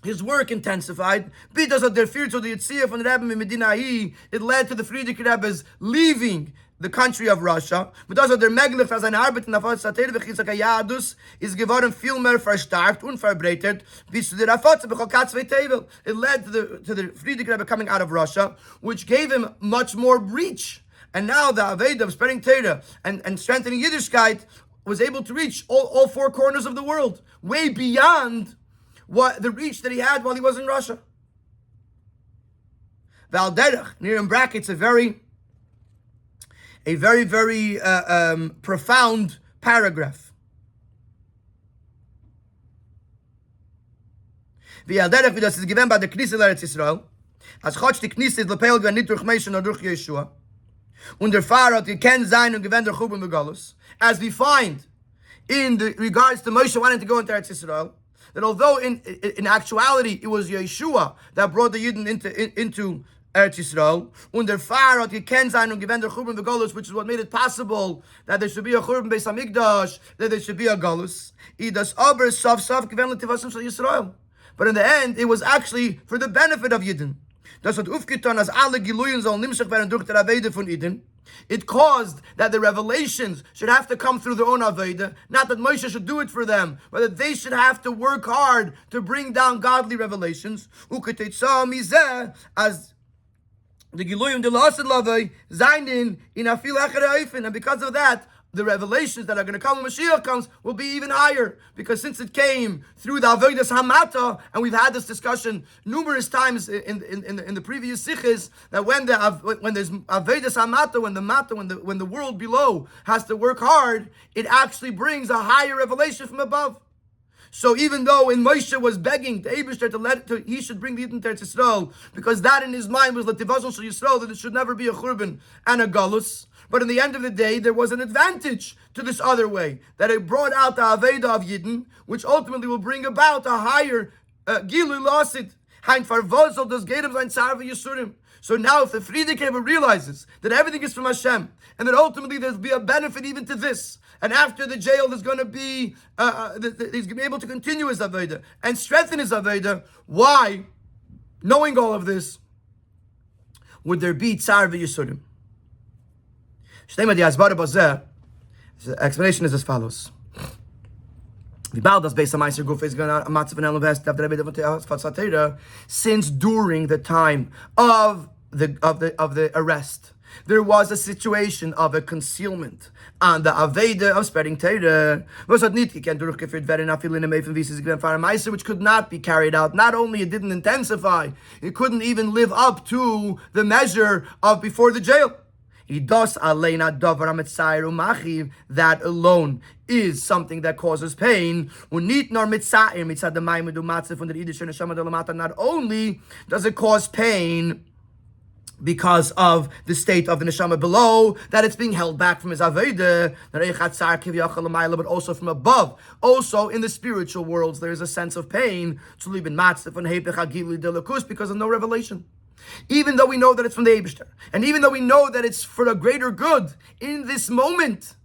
his work intensified. Because of their fear to the Yitzhak from the Rebbe in Medina, it led to the Frierdiker Rebbe's leaving the country of Russia. Because of their Meglech as an Arbeit in der Sater v'Chizak HaYadus is geworden viel mehr verstärkt und verbreitet bis zu der Afotze b'chol Katzvei Tevel. It led to the Frierdiker Rebbe coming out of Russia, which gave him much more reach. And now the Aveda of spreading Torah and strengthening Yiddishkeit was able to reach all four corners of the world, way beyond what the reach that he had while he was in Russia. Valderech, near in brackets, a very profound paragraph. Valderech, wie das ist given bei der Knesset Eretz Yisrael, als Gott die Knesset lepel gar nicht durch Moshe nor durch Yeshua, und der Pfarrer hat gekannt sein und gewend der Chubim Begalus, as we find in the regards to Moshe wanting to go into Eretz Yisrael, that although in actuality it was Yeshua that brought the Yidden into Eretz Yisrael, und der Pfarrer hat gekannt sein und gewend der Churban v'Galus, which is what made it possible that there should be a Churban Beis HaMikdash, that there should be a Galus. Das aber sof gewend l'tivasim shel Yisrael. But in the end, it was actually for the benefit of Yidden. Das hat aufgetan, als alle Giluyen sollen nimshach werden durch der Avede von Yidden. It caused that the revelations should have to come through their own Aveda, not that Moshe should do it for them, but that they should have to work hard to bring down godly revelations. As the Giluyim de Lasid Lavai, Zainin in Afil Echad, and because of that, the revelations that are going to come when Mashiach comes will be even higher, because since it came through the Avodas Hamata, and we've had this discussion numerous times in the previous sikhs, that when there's Avodas Hamata, when the world below has to work hard, it actually brings a higher revelation from above. So even though in Moshe was begging to Eibishter he should bring the Yidden to Yisrael, because that in his mind was Lativazon Shel Yisrael, that it should never be a Churban and a Galus. But in the end of the day, there was an advantage to this other way, that it brought out the Aveda of Yidden, which ultimately will bring about a higher Gilu Lasid. Hein Farvozol das Gedem sein Sarve Yisurim. So now if the Friedrich realizes that everything is from Hashem, and that ultimately there'll be a benefit even to this, and after the jail there's going to be, he's going to be able to continue his Aveda and strengthen his Aveda, why, knowing all of this, would there be Tsar v'Yisurim? The explanation is as follows. Since during the time of the arrest, there was a situation of a concealment on the Aveda of spreading Torah, which could not be carried out. Not only it didn't intensify, it couldn't even live up to the measure of before the jail. That alone is something that causes pain. Not only does it cause pain because of the state of the neshama below, that it's being held back from his aveda, but also from above. Also in the spiritual worlds, there is a sense of pain because of no revelation. Even though we know that it's from the Eibishter, and even though we know that it's for a greater good, in this moment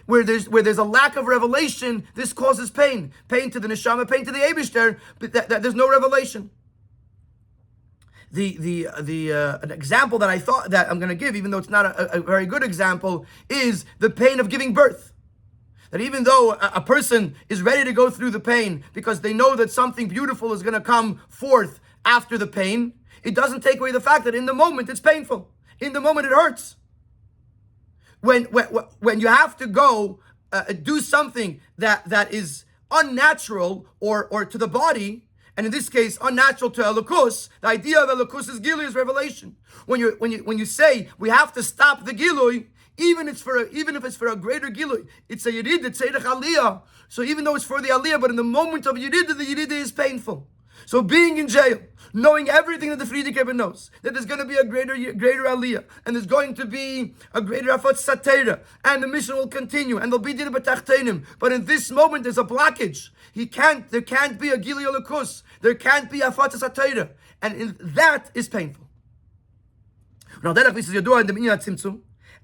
where there's a lack of revelation, this causes pain to the neshama, pain to the Eibishter, but that there's no revelation. An example that I thought that I'm going to give, even though it's not a very good example, is the pain of giving birth. That even though a person is ready to go through the pain because they know that something beautiful is going to come forth after the pain, it doesn't take away the fact that in the moment it's painful. In the moment it hurts. When you have to go do something that is unnatural or to the body, and in this case unnatural to Elokus, the idea of Elokus is Gilui, is revelation. When you say we have to stop the Gilui, even if it's for a greater Gilui, it's a Yerid, it's Seirach Aliyah. So even though it's for the Aliyah, but in the moment of Yerid, the Yerid is painful. So being in jail, knowing everything that the Friedrich Rebbe knows, that there's going to be a greater Aliyah, and there's going to be a greater Afat Satera, and the mission will continue, and there'll be Dir B'Tachtenim. But in this moment, there's a blockage. There can't be a Gili Olakus. There can't be Afat Satera. And that is painful. Now,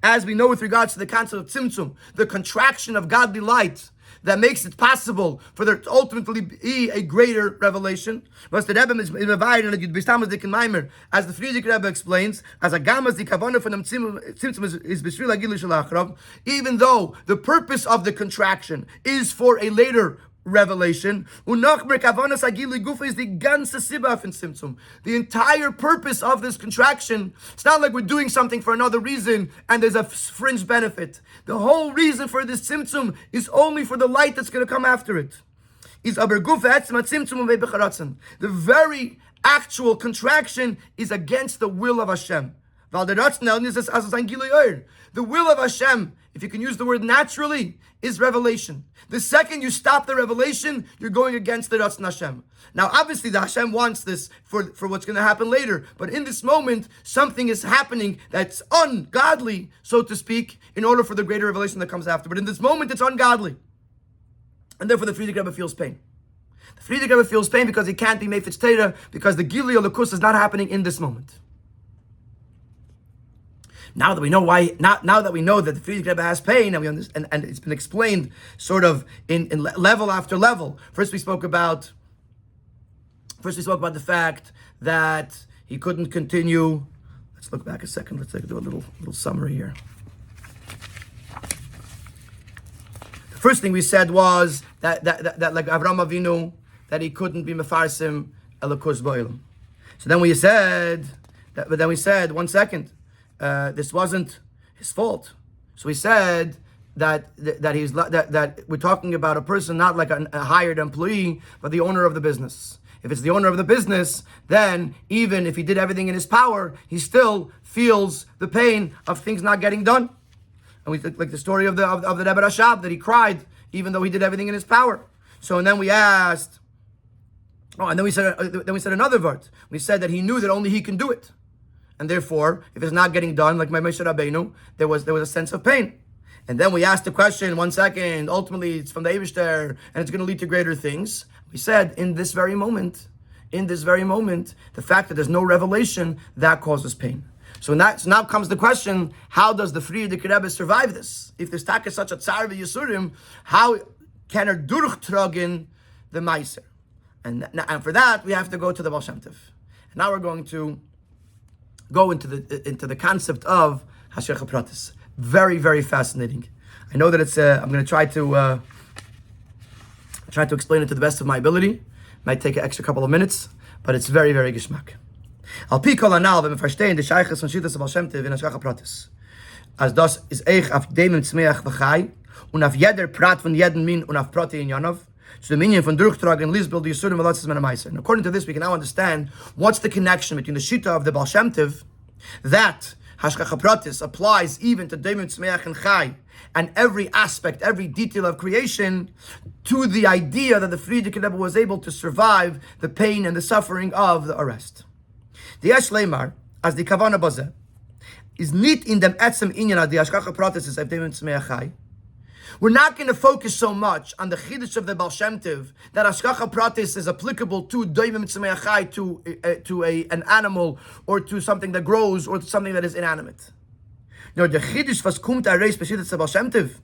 as we know with regards to the concept of Tzimtzum, the contraction of godly light, that makes it possible for there to ultimately be a greater revelation. Was the Rebbe is divided in Yud-Beis Tammuz Dik and Maimer, as the Friedrich Rebbe explains, as a gamas the kavana from Tzimtzum is b'shvil hagilu shel acharav, even though the purpose of the contraction is for a later revelation. The entire purpose of this contraction, it's not like we're doing something for another reason and there's a fringe benefit. The whole reason for this tzimtzum is only for the light that's going to come after it. The very actual contraction is against the will of Hashem. The will of Hashem, if you can use the word naturally, is revelation. The second you stop the revelation, you're going against the Ratzon Hashem. Now, obviously, the Hashem wants this for what's going to happen later. But in this moment, something is happening that's ungodly, so to speak, in order for the greater revelation that comes after. But in this moment, it's ungodly. And therefore, the Friedrich Rebbe feels pain. The Friedrich Rebbe feels pain because he can't be Meifetz Torah, because the Gili or Lakus is not happening in this moment. Now that we know why, now that we know that the Friedrich Rebbe has pain, and we understand, and it's been explained sort of in level after level. First we spoke about the fact that he couldn't continue Let's look back a second. Let's do a little summary here. The first thing we said was that like Avraham Avinu, that he couldn't be mefarsim elokus ba'olam. So then we said, one second, this wasn't his fault. So we said that we're talking about a person not like a hired employee, but the owner of the business. If it's the owner of the business, then even if he did everything in his power, he still feels the pain of things not getting done. And we took like the story of the Rebbe Rashab, that he cried even though he did everything in his power. So and then we asked, and then we said another word. We said that he knew that only he can do it, and therefore, if it's not getting done, like my Moshe Rabbeinu, there was a sense of pain. And then we asked the question, one second, ultimately it's from the Eibishter, and it's going to lead to greater things. We said, in this very moment, the fact that there's no revelation, that causes pain. So now comes the question, how does the Frierdiker Rebbe survive this? If there's taka such a tsar v'yisurim, how can er durchtragen the meiser? And for that, we have to go to the Baal Shem Tov. And now we're going to go into the concept of Hashgacha Pratis. Very, very fascinating. I know that it's. I'm going to try to explain it to the best of my ability. Might take an extra couple of minutes, but it's very, very geschmack. Al pi kol anal, wenn wir verstehen die Sheiches von Shittas Baal Shem Tov in Hashgacha Pratis, als das ist eich auf dem Tzmeach v'chai und auf jeder Prat von jedem Min und auf Prati in Yanov. So the meaning from Durchtrag and Lisbel, the Yisurim Alatzis Menamaiser. And according to this, we can now understand what's the connection between the Shita of the Baal Shem Tov, that Hashgacha Pratis applies even to Deimim Tzmeach and Chai, and every aspect, every detail of creation, to the idea that the Frierdiker Rebbe was able to survive the pain and the suffering of the arrest. The Yesh Leimar, as the Kavana Bazeh, is nit in dem etzem inyan of the Hashgacha Pratis is Deimim Tzmeach Chai. We're not going to focus so much on the chiddush of the Baal Shem Tov that Hashgacha Pratis is applicable to Doimim Tzmeach Chai, to an animal, or to something that grows, or to something that is inanimate. No, the chiddush was kumt areis b'shiddush Baal Shem Tov,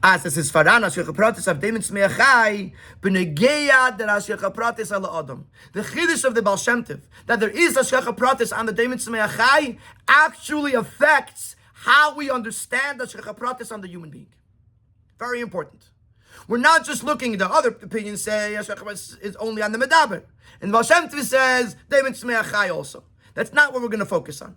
as es is faran Hashgacha Pratis of Doimim Tzmeach Chai b'negeya der Hashgacha Pratis ala Adam. The chiddush of the Baal Shem Tov, that there is Hashgacha Pratis on the Doimim Tzmeach Chai, actually affects how we understand Hashgacha Pratis on the human being. Very important. We're not just looking at the other opinions say Hashgacha is only on the Medaber. And Baal Shem Tov says Deimim Tzmeach Chai also. That's not what we're going to focus on.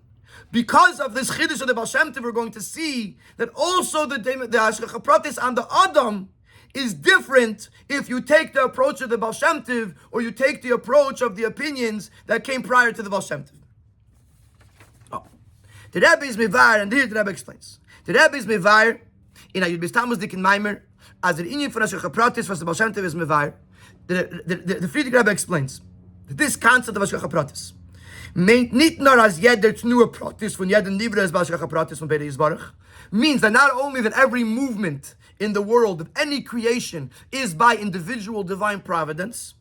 Because of this chiddush of the Baal Shem Tov, we're going to see that also the Hashgacha Pratis on the Adam is different if you take the approach of the Baal Shem Tov or you take the approach of the opinions that came prior to the Baal Shem Tov. Oh. The Rebbe is Mevar, and here the Rebbe explains. The Rebbe is Mevar in a Yud-Beis Tammuz dik in Maimer, as the inyan for Hashgacha Pratis was the Baal Shem Tov is Mevar. The Frierdiker Rebbe explains that this concept of Hashgacha Pratis meint nicht nur as jeder Tnua Pratis von jedem Nivra is Hashgacha Pratis von Beirei Yisbarach, means that not only that every movement in the world of any creation is by individual divine providence,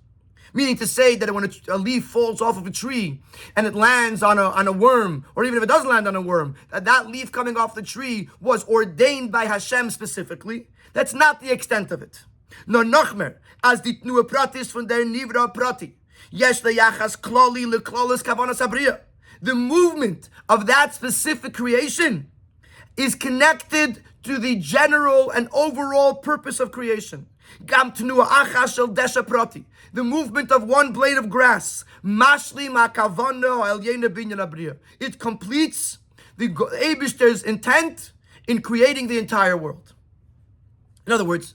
meaning to say that when a leaf falls off of a tree and it lands on a worm, or even if it doesn't land on a worm, that leaf coming off the tree was ordained by Hashem specifically. That's not the extent of it. Nor nochmer, as the Tnua Pratis von der Nivra Prati, yesh leyachas kloli leklolis kavanas abriya. The movement of that specific creation is connected to the general and overall purpose of creation. Gam tnua achas shel desha prati. The movement of one blade of grass. Mashli makavano el yena binyan abriya. It completes the Eibishter's intent in creating the entire world. In other words,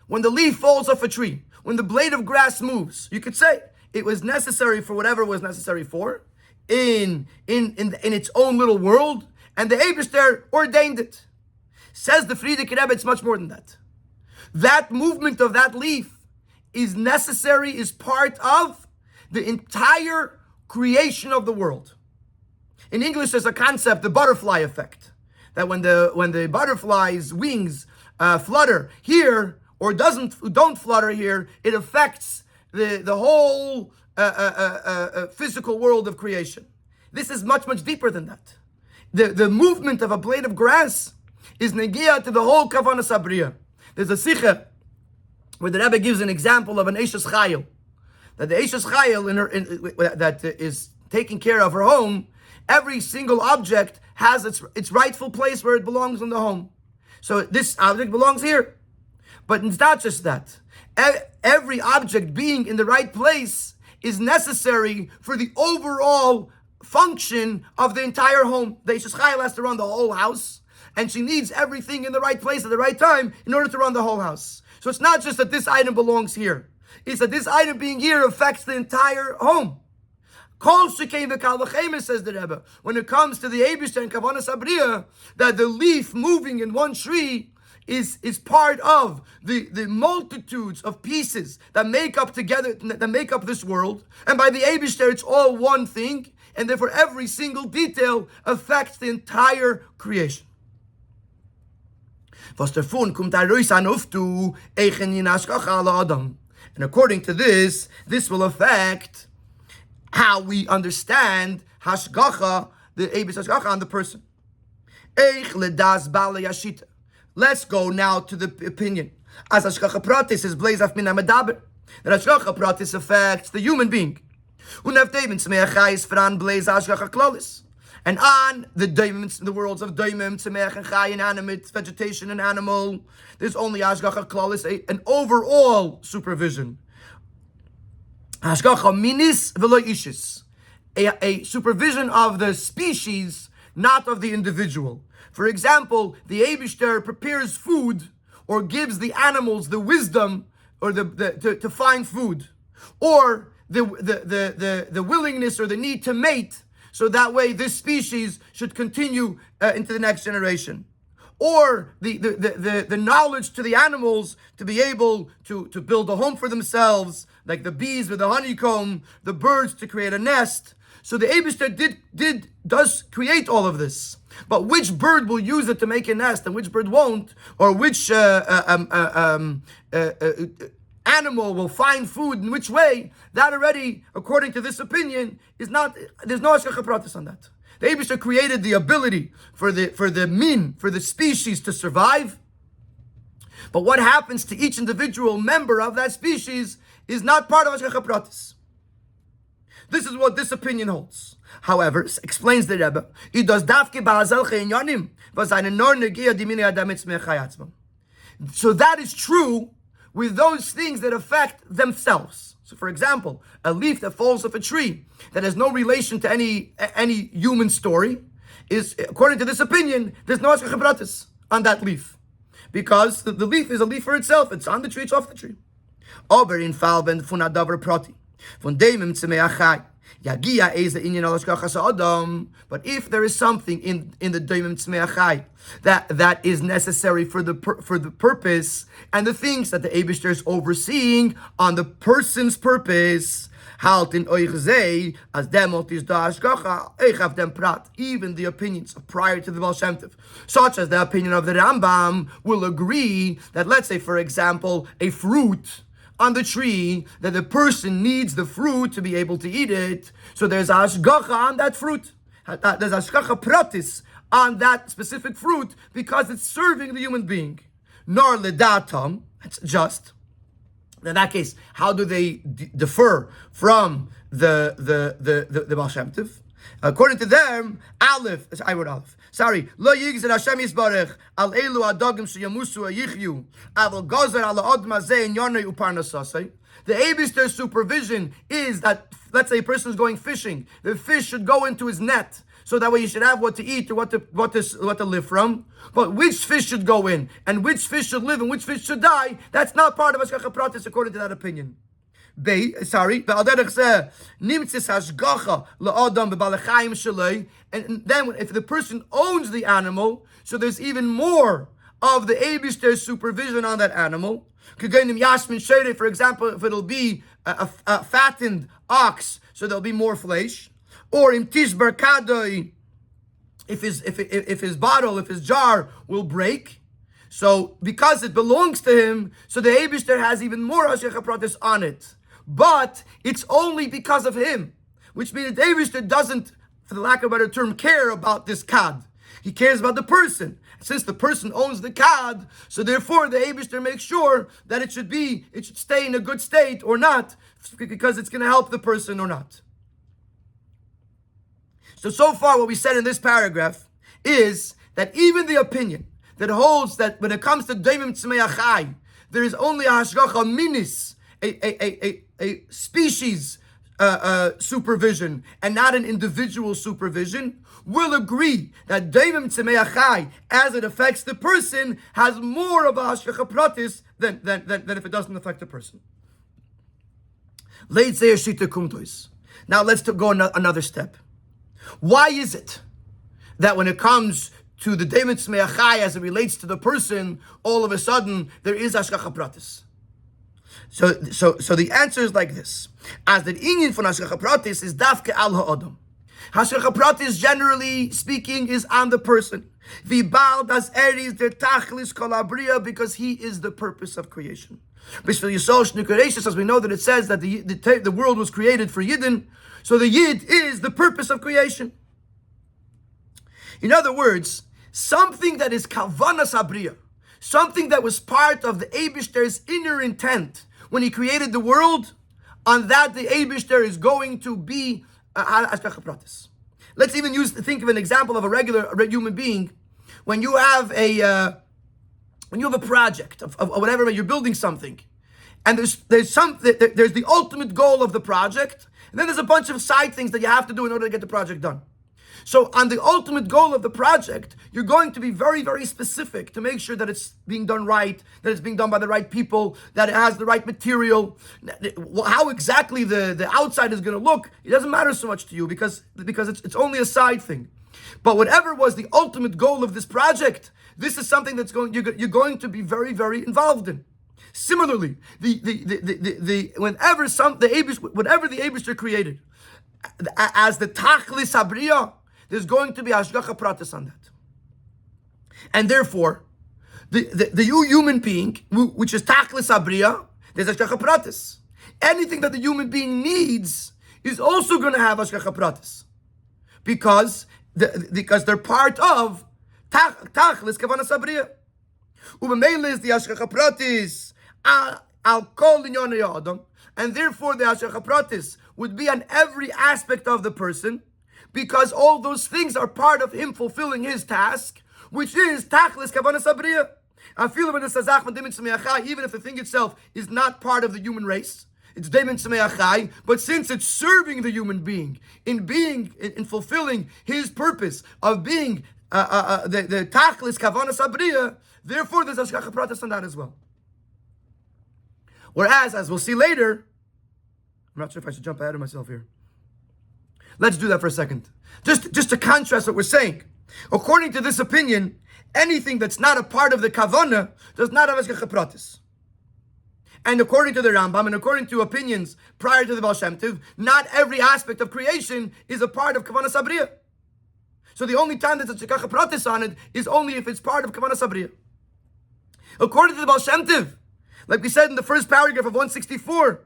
when the leaf falls off a tree, when the blade of grass moves, you could say it was necessary for whatever it was necessary for in its own little world, and the Eibishter ordained it. Says the Frierdiker Rebbe, it's much more than that. That movement of that leaf is necessary, is part of the entire creation of the world. In English, there's a concept, the butterfly effect, that when the butterfly's wings flutter here, or don't flutter here, it affects the whole physical world of creation. This is much, much deeper than that. The movement of a blade of grass is negia to the whole kavanas abriya. There's a sikha where the Rebbe gives an example of an Eishes Chayil. That the Eishes Chayil that is taking care of her home, every single object has its rightful place where it belongs in the home. So this object belongs here. But it's not just that. Every object being in the right place is necessary for the overall function of the entire home. The Ishes Chayil has to run the whole house, and she needs everything in the right place at the right time in order to run the whole house. So it's not just that this item belongs here. It's that this item being here affects the entire home. Kol shekei v'kal v'chemer, says the Rebbe, when it comes to the Eibishter and Kavanas Abriya, that the leaf moving in one tree is part of the multitudes of pieces that make up together, that make up this world. And by the Eibishter, it's all one thing, and therefore every single detail affects the entire creation. And according to this will affect how we understand hashgacha, the Eibis hashgacha on the person. Let's go now to the opinion. As hashgacha pratis is blaze af min ha'medaber, that hashgacha pratis affects the human being. And on the daimons, the worlds of daimim, tzemech and chai, inanimate, vegetation and animal, there's only hashgacha klalis, an overall supervision. Hashgacha minis v'lo ishis, a supervision of the species, not of the individual. For example, the Eibishter prepares food or gives the animals the wisdom or to find food, or the willingness or the need to mate, so that way this species should continue into the next generation. Or the knowledge to the animals to be able to build a home for themselves, like the bees with the honeycomb, the birds to create a nest. So the Eibishter does create all of this. But which bird will use it to make a nest and which bird won't, or which animal will find food in which way, that already, according to this opinion, is not, there's no hashgacha pratis on that. The Eibishter created the ability for the species to survive. But what happens to each individual member of that species is not part of hashgacha pratis. This is what this opinion holds. However, explains the Rebbe, it does dafke ba'azel cheinyanim, v'zayne nor negia dimini adam etzmei chayatzmam. So that is true with those things that affect themselves. So, for example, a leaf that falls off a tree that has no relation to any human story is, according to this opinion, there's no hashgacha pratis on that leaf, because the leaf is a leaf for itself. It's on the tree. It's off the tree. Aber in fall ben fun adaver prati von dem tzmei achai. But if there is something in the Daimim Tzmei Achai that is necessary for the purpose and the things that the Eibishter is overseeing on the person's purpose, even the opinions prior to the Baal Shem Tov, such as the opinion of the Rambam, will agree that, let's say, for example, a fruit on the tree, that the person needs the fruit to be able to eat it. So there's hashgacha on that fruit. There's hashgacha pratis on that specific fruit because it's serving the human being. Nor ledatam, that's just. In that case, how do they differ from the Baal Shem Tov? According to them, Aleph, I wrote Aleph. Sorry, Lo yigzer Hashem yisbarech al elu adagim sheyamusu ayichyu aval gozer ala od mazeh in yarnei uparnasasei. The Eibishter's supervision is that, let's say a person is going fishing, the fish should go into his net, so that way he should have what to eat or what to live from. But which fish should go in and which fish should live and which fish should die, that's not part of hashgacha pratis according to that opinion. And then if the person owns the animal, so there's even more of the Eibishter's supervision on that animal. For example, if it'll be a fattened ox, so there'll be more flesh. Or in tishbar kadoi, if his bottle, if his jar will break. So because it belongs to him, so the Eibishter has even more hashgacha pratis on it. But it's only because of him, which means the Eibishter doesn't, for the lack of a better term, care about this kad. He cares about the person. Since the person owns the kad, so therefore the Eibishter makes sure that it should stay in a good state or not, because it's going to help the person or not. So far what we said in this paragraph is that even the opinion that holds that when it comes to Daimim Tzmei Achai, there is only a hashgacha minis, a species supervision and not an individual supervision, will agree that Daimim Tzmei Achai, as it affects the person, has more of a hashgacha pratis than if it doesn't affect the person. Now let's go another step. Why is it that when it comes to the Daimim Tzmei Achai as it relates to the person, all of a sudden there is hashgacha pratis? So the answer is like this: as the inyan for hashgacha pratis is dafke al ha'adam. Hashgacha pratis, generally speaking, is on the person. V'bal das eris der tachlis kol habriya, because he is the purpose of creation. As we know that it says that the world was created for Yidden, so the Yid is the purpose of creation. In other words, something that is kavanas habriya, something that was part of the Eibishter's inner intent when he created the world, on that the Eibishter is going to be hashgacha pratis. Let's even think of an example of a regular human being. When you have a project of whatever, you're building something, and there's the ultimate goal of the project, and then there's a bunch of side things that you have to do in order to get the project done. So on the ultimate goal of the project, you're going to be very, very specific to make sure that it's being done right, that it's being done by the right people, that it has the right material. How exactly the outside is going to look, it doesn't matter so much to you because it's only a side thing. But whatever was the ultimate goal of this project, this is something that's you're going to be very, very involved in. Similarly, whatever the Eibishter created as the tachlis habriya, there's going to be hashgacha pratis on that. And therefore, the human being, which is tachlis habriya, there's hashgacha pratis. Anything that the human being needs is also going to have hashgacha pratis, because they're part of tachlis kavanas habriya. Ubemele is the hashgacha pratis al kol inyanei adam, and therefore the hashgacha pratis would be on every aspect of the person, because all those things are part of him fulfilling his task, which is tachlis kavanas habriya. Even if the thing itself is not part of the human race, it's Daimim Tzmei Achai, but since it's serving the human being in fulfilling his purpose of being the tachlis kavanas habriya, therefore there's hashgacha pratis on that as well. Whereas, as we'll see later, I'm not sure if I should jump ahead of myself here. Let's do that for a second. Just to contrast what we're saying. According to this opinion, anything that's not a part of the kavana does not have hashgacha pratis. And according to the Rambam, and according to opinions prior to the Baal Shem Tov, not every aspect of creation is a part of kavanas habriya. So the only time there's a hashgacha pratis on it is only if it's part of kavanas habriya. According to the Baal Shem Tov, like we said in the first paragraph of 164,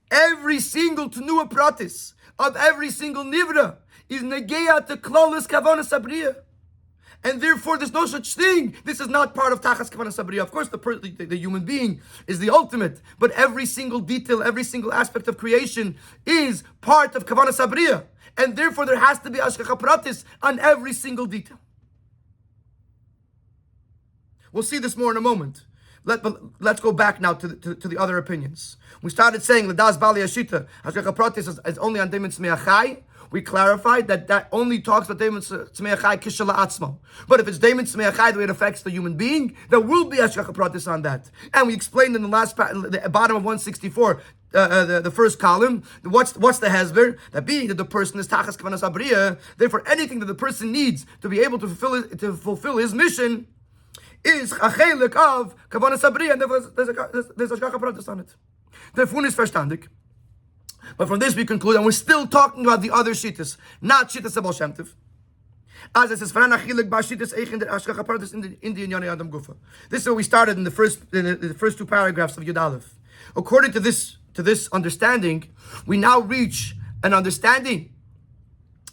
every single tenua pratis of every single nivra is negeya to klolos kavanas habriya, and therefore there's no such thing. This is not part of tachas kavanas habriya. Of course, the human being is the ultimate, but every single detail, every single aspect of creation is part of kavanas habriya, and therefore there has to be hashgacha pratis on every single detail. We'll see this more in a moment. Let's go back now to the other opinions. We started saying l'das bali hashita hashgacha pratis is only on Daimim Tzmei Achai. We clarified that only talks about Daimim Tzmei Achai kishala atzmo. But if it's Daimim Tzmei Achai the way it affects the human being, there will be hashgacha pratis on that. And we explained in the bottom of 164. The first column, what's the hesber? That being that the person is tachas kavanas habriya, therefore anything that the person needs to be able to fulfill his mission is a chelek of kavanas habriya, and there's hashgacha pratis on it. Therefore, is verstandig. But from this we conclude, and we're still talking about the other shittas, not shittas of Baal Shem Tov. As it says, this is where we started in the first two paragraphs of Yud Aleph. According to this understanding, we now reach an understanding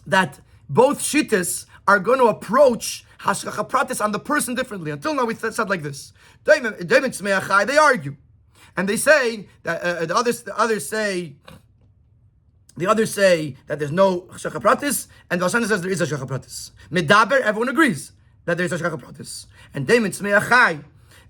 that both shittas are going to approach hashgacha pratis on the person differently. Until now we said like this: Daimim Tzmei Achai, they argue, and they say that the others say The others say that there's no hashgacha pratis, and the Baal Shem Tov says there is a hashgacha pratis. Medaber, everyone agrees that there's a hashgacha pratis. And Daimon Tzmei Achai,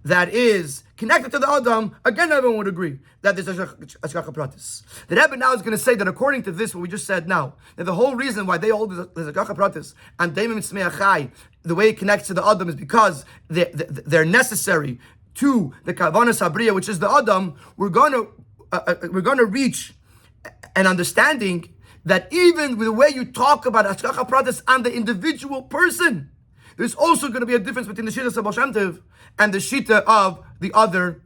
that is connected to the Adam, again everyone would agree that there's a hashgacha pratis. The Rebbe now is going to say that according to this, what we just said now, that the whole reason why they hold there's a hashgacha pratis and Daimon Tzmei Achai, the way it connects to the Adam is because they're necessary to the Kavanas Habriya, which is the Adam. We're going to reach an understanding that even with the way you talk about hashgacha pratis on the individual person, there's also going to be a difference between the shita of Baal Shem Tov and the shita of the other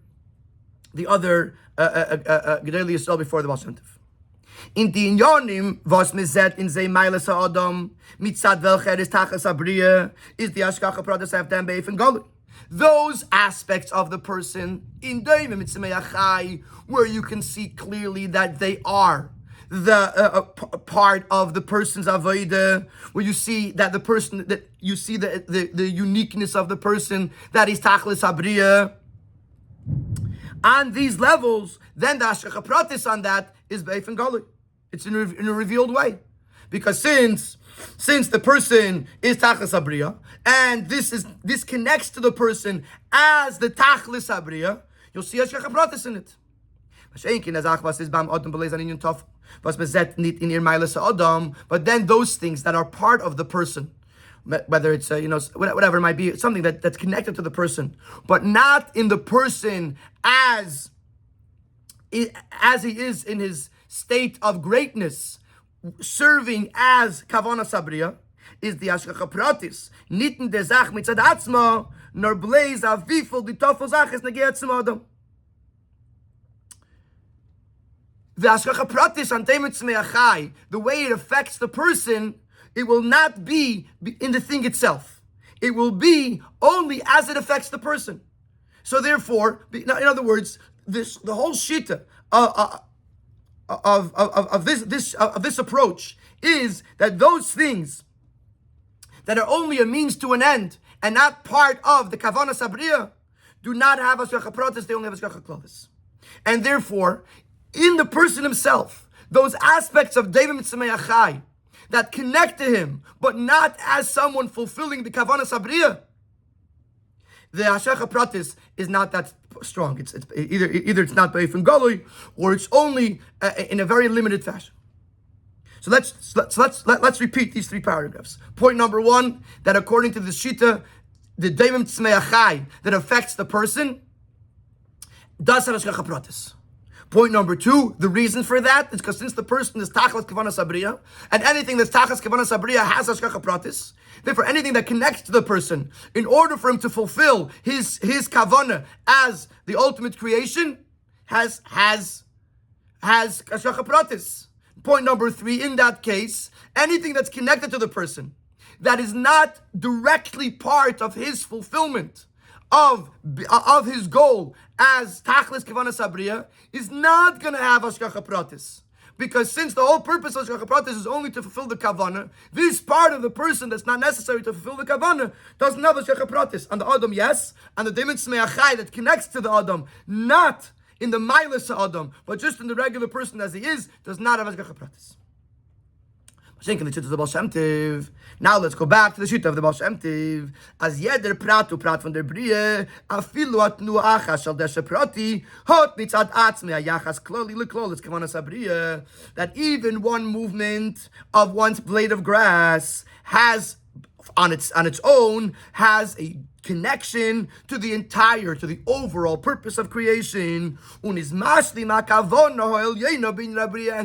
Gedolei Yisrael before the Baal Shem Tov. In the inyanim was mizet in zei meiles ha'adam mitzad velcher is tachas habriya is the hashgacha pratis have them beif and Gourarie. Those aspects of the person in Daimim Tzmei Achai, where you can see clearly that they are the part of the person's avodah, where you see that the person, that you see the uniqueness of the person, that is tachlis habriya. On these levels, then the hashgacha pratis on that is beif and Gourarie. It's in a revealed way, because since the person is tachlis habriya, and this connects to the person as the tachlis habriya, you'll see hashgacha pratis in it. But then those things that are part of the person, whether it's whatever it might be, something that's connected to the person, but not in the person as he is in his state of greatness, serving as kavanas habriya, is the hashgacha pratis. Nitten de zach mitzad atzma nor blaze avifol di tofel zach es negeat zum adam. The hashgacha pratis on Daimon Tzmei Achai, the way it affects the person, it will not be in the thing itself. It will be only as it affects the person. So therefore, in other words, the whole shita of this approach is that those things that are only a means to an end and not part of the kavanas habriya do not have hashgacha pratis; they only have hashgacha klalis. And therefore, in the person himself, those aspects of Daimon Tzmei Achai that connect to him, but not as someone fulfilling the kavanas habriya, the hashgacha pratis is not that strong. It's either it's not beif and Gourarie, or it's only in a very limited fashion. So let's repeat these three paragraphs. Point number one, that according to the shita, the Daimon Tzmei Achai that affects the person does have hashgacha pratis. Point number two, the reason for that is because since the person is tachlis kavanas habriya, and anything that's tachlis kavanas habriya has hashgacha pratis, therefore anything that connects to the person, in order for him to fulfill his kavana as the ultimate creation, has hashgacha pratis. Point number three, in that case, anything that's connected to the person that is not directly part of his fulfillment of his goal as tachlis kavanas habriya is not going to have hashgacha pratis, because since the whole purpose of hashgacha pratis is only to fulfill the kavana, this part of the person that's not necessary to fulfill the kavana doesn't have hashgacha pratis. On the adam, yes, and the Daimon Tzmei Achai that connects to the adam, not in the mailas adam, but just in the regular person as he is, does not have hashgacha pratis. Now let's go back to the shita of the Baal Shem Tov. As jeder prat von der Brie, afilu atnu achas shal deshe prati, hot mitzad atzmei hayachas kloli leklolis kavanas habriya, that even one movement of one's blade of grass has on its own has a connection to the overall purpose of creation, and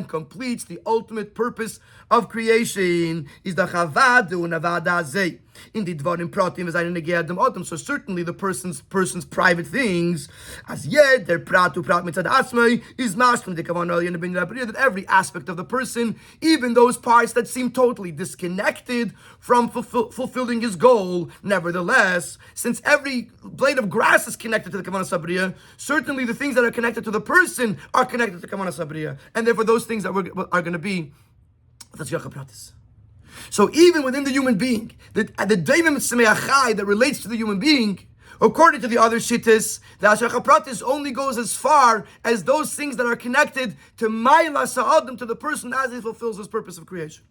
completes the ultimate purpose of creation, is the chavadu navada in the dvarim pratim as I neged adam. So certainly the person's private things, as yet their pratu prat mitzad asmai is mashlim the kavanah, that every aspect of the person, even those parts that seem totally disconnected from fulfilling his goal, nevertheless, since every blade of grass is connected to the kavanah sabriya, certainly the things that are connected to the person are connected to the kavanah sabriya, and therefore those things are going to be hashgacha pratis. So even within the human being, the Daimon Tzmei Achai that relates to the human being, According to the other shittas, the Hashgacha Pratis only goes as far as those things that are connected to Ma'ila Sa'adim, to the person as he fulfills his purpose of creation.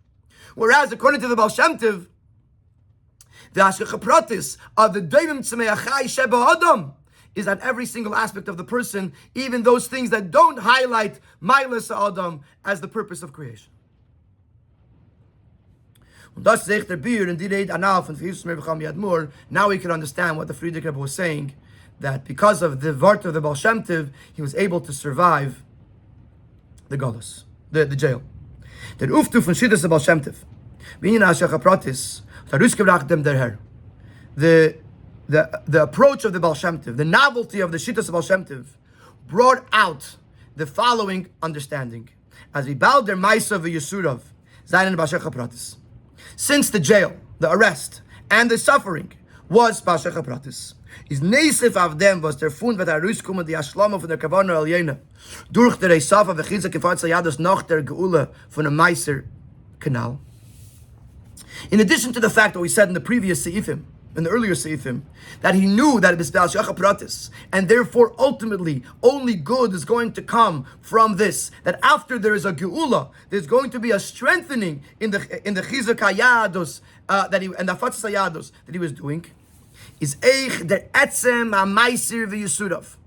Whereas, according to the Baal Shem Tov, the Hashgacha Pratis of the Deivim Tzemei Achai Sheba Adam is on every single aspect of the person, even those things that don't highlight Ma'ila Sa'adim as the purpose of creation. Now we can understand what the Friedrich Rebbe was saying, that because of the Vart of the Baal Shem Tov, he was able to survive the Galus, the jail. The Uftu von Shittas Baal Shem Tov, the approach of the Baal Shem Tov, the novelty of the Shittas Baal Shem Tov, brought out the following understanding. As we bowed their Maisa v'Yisurav, Zayin B'Hashgacha Pratis. Since the jail, the arrest, and the suffering was B'Hashgacha Pratis, is Neisif of them was der Fund with der Ruskum die Ashlama von der Kavana Aljena durch der Reisafa v'Chizak Kifat Sayados nach der Geula von der Meiser Canal. In addition to the fact that we said in the previous Seifim, in the earlier Seifim, that he knew that it is B'Hashgacha Pratis, and therefore ultimately only good is going to come from this, that after there is a Geula, there's going to be a strengthening in the Chizak Hayados and the Fatzas Hayados that he was doing, is Eich der Etzem HaMaisir v'Yisurav.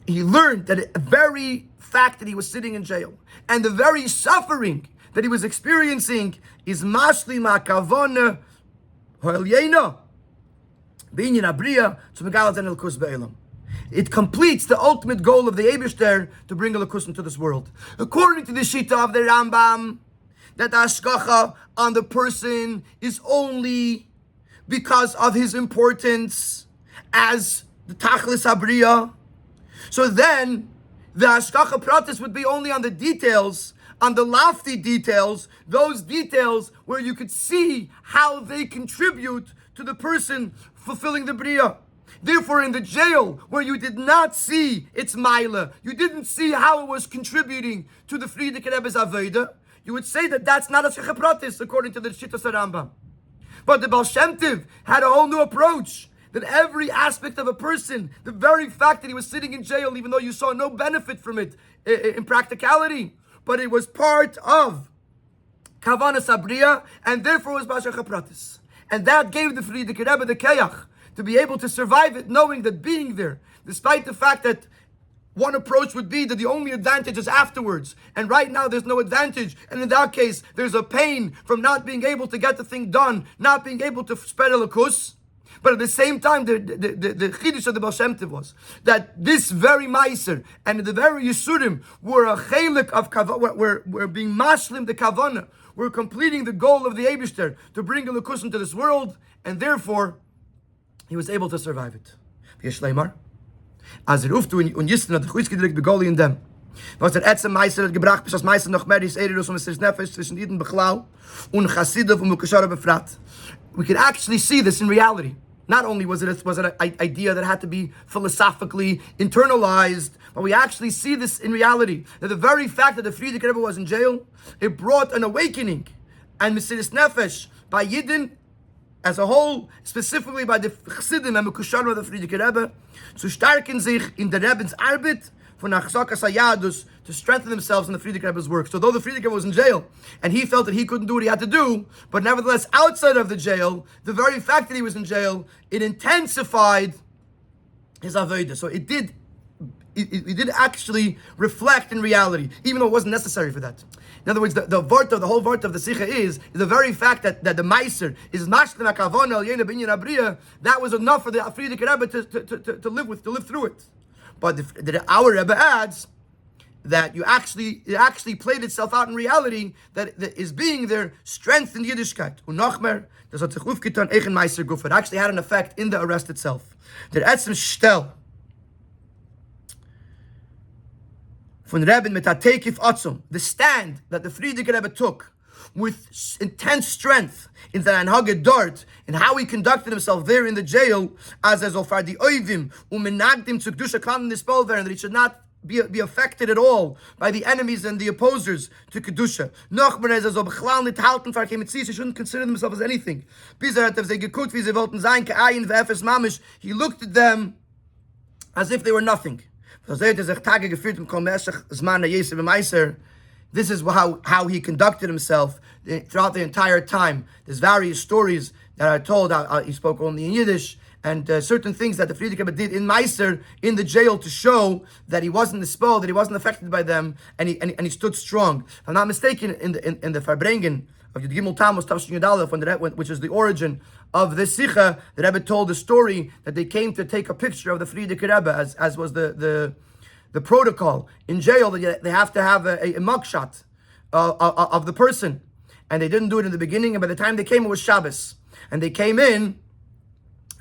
He learned that the very fact that he was sitting in jail, and the very suffering that he was experiencing, is Mashli Ma'Kavona Ha'Elyena B'Inyan Abriya to Megalat and Elkus Be'elam. It completes the ultimate goal of the Eibishter to bring Elokus into this world. According to the Shita of the Rambam, that the Hashgacha on the person is only because of his importance as the Tachlis Abriya. So then, the Hashgacha Pratis would be only on the details, on the lofty details, those details where you could see how they contribute to the person fulfilling the Bria. Therefore, in the jail, where you did not see its Maila, you didn't see how it was contributing to the Friedrich Rebbe's Aveda, you would say that that's not a Hashgacha Pratis, according to the Shittas Rambam. But the Baal Shem Tov had a whole new approach, that every aspect of a person, the very fact that he was sitting in jail, even though you saw no benefit from it in practicality, but it was part of Kavanas Abriya, and therefore was B'Hashgacha Pratis. And that gave the Friedrich Rebbe the Kayach to be able to survive it, knowing that being there, despite the fact that one approach would be that the only advantage is afterwards, and right now there's no advantage, and in that case there's a pain from not being able to get the thing done, not being able to spread Elokus. But at the same time, the Chiddush of the Baal Shem Tov was that this very Meiser and the very Yisurim were a Chelek of Kavana, were being mashlim the Kavana, were completing the goal of the Eibishter to bring Elokus into this world, and therefore he was able to survive it. V'yeshleimar, as er uftu und Yistin hat Chuiz gedrückt begoli in dem. Was der Etzem Meiser hat gebracht, bis das Meiser noch mehr ist, Eridus und Mesiris Nefesh zwischen Iden Bechlau und Chassidov und Mukashara befrat. We could actually see this in reality. Not only was it an idea that had to be philosophically internalized, but we actually see this in reality. That the very fact that the Friedrich Rebbe was in jail, it brought an awakening and Mesiris Nefesh by Yidden as a whole, specifically by the Chassidim and Mekushar of the Friedrich Rebbe, zu starken sich in der Rebbe's Arbeit von Achzakas Hayadus, to strengthen themselves in the Friedrich Rebbe's work. So though the Friedrich Rebbe was in jail, and he felt that he couldn't do what he had to do, but nevertheless outside of the jail, the very fact that he was in jail, it intensified his Avodah. So it did actually reflect in reality, even though it wasn't necessary for that. In other words, the whole vart of the Sikha is the very fact that the Meiser is Mashlim HaKavana Aljena B'Inyan Abriya, that was enough for the Friedrich Rebbe to live through it. But our Rebbe adds that it actually played itself out in reality, that is being there strengthened Yiddishkeit. Und nachmer, das hat sich aufgetan, Eichen Meiser Guf. It actually had an effect in the arrest itself. Der Etzem Shtel von Rebbe mit Hatekif Atzum, the stand that the Friedrich Rebbe took with intense strength in the Anhage Dort, and how he conducted himself there in the jail, as Ofar the Oivim, Umenagdim zu Kedusha Klan Nispolver, and that he should not be affected at all by the enemies and the opposers to Kedusha. He shouldn't consider themselves as anything. He looked at them as if they were nothing. This is how he conducted himself throughout the entire time. There's various stories that are told. He spoke only in Yiddish, and certain things that the Frierdiker Rebbe did in Meiser, in the jail, to show that he wasn't dispelled, that he wasn't affected by them, and he stood strong. If I'm not mistaken, in the Farbrengen of Yud-Gimmel Tammuz, which is the origin of this Sikha, the Rebbe told the story that they came to take a picture of the Frierdiker Rebbe, as was the protocol in jail, that they have to have a mugshot of the person, and they didn't do it in the beginning, and by the time they came, it was Shabbos, and they came in,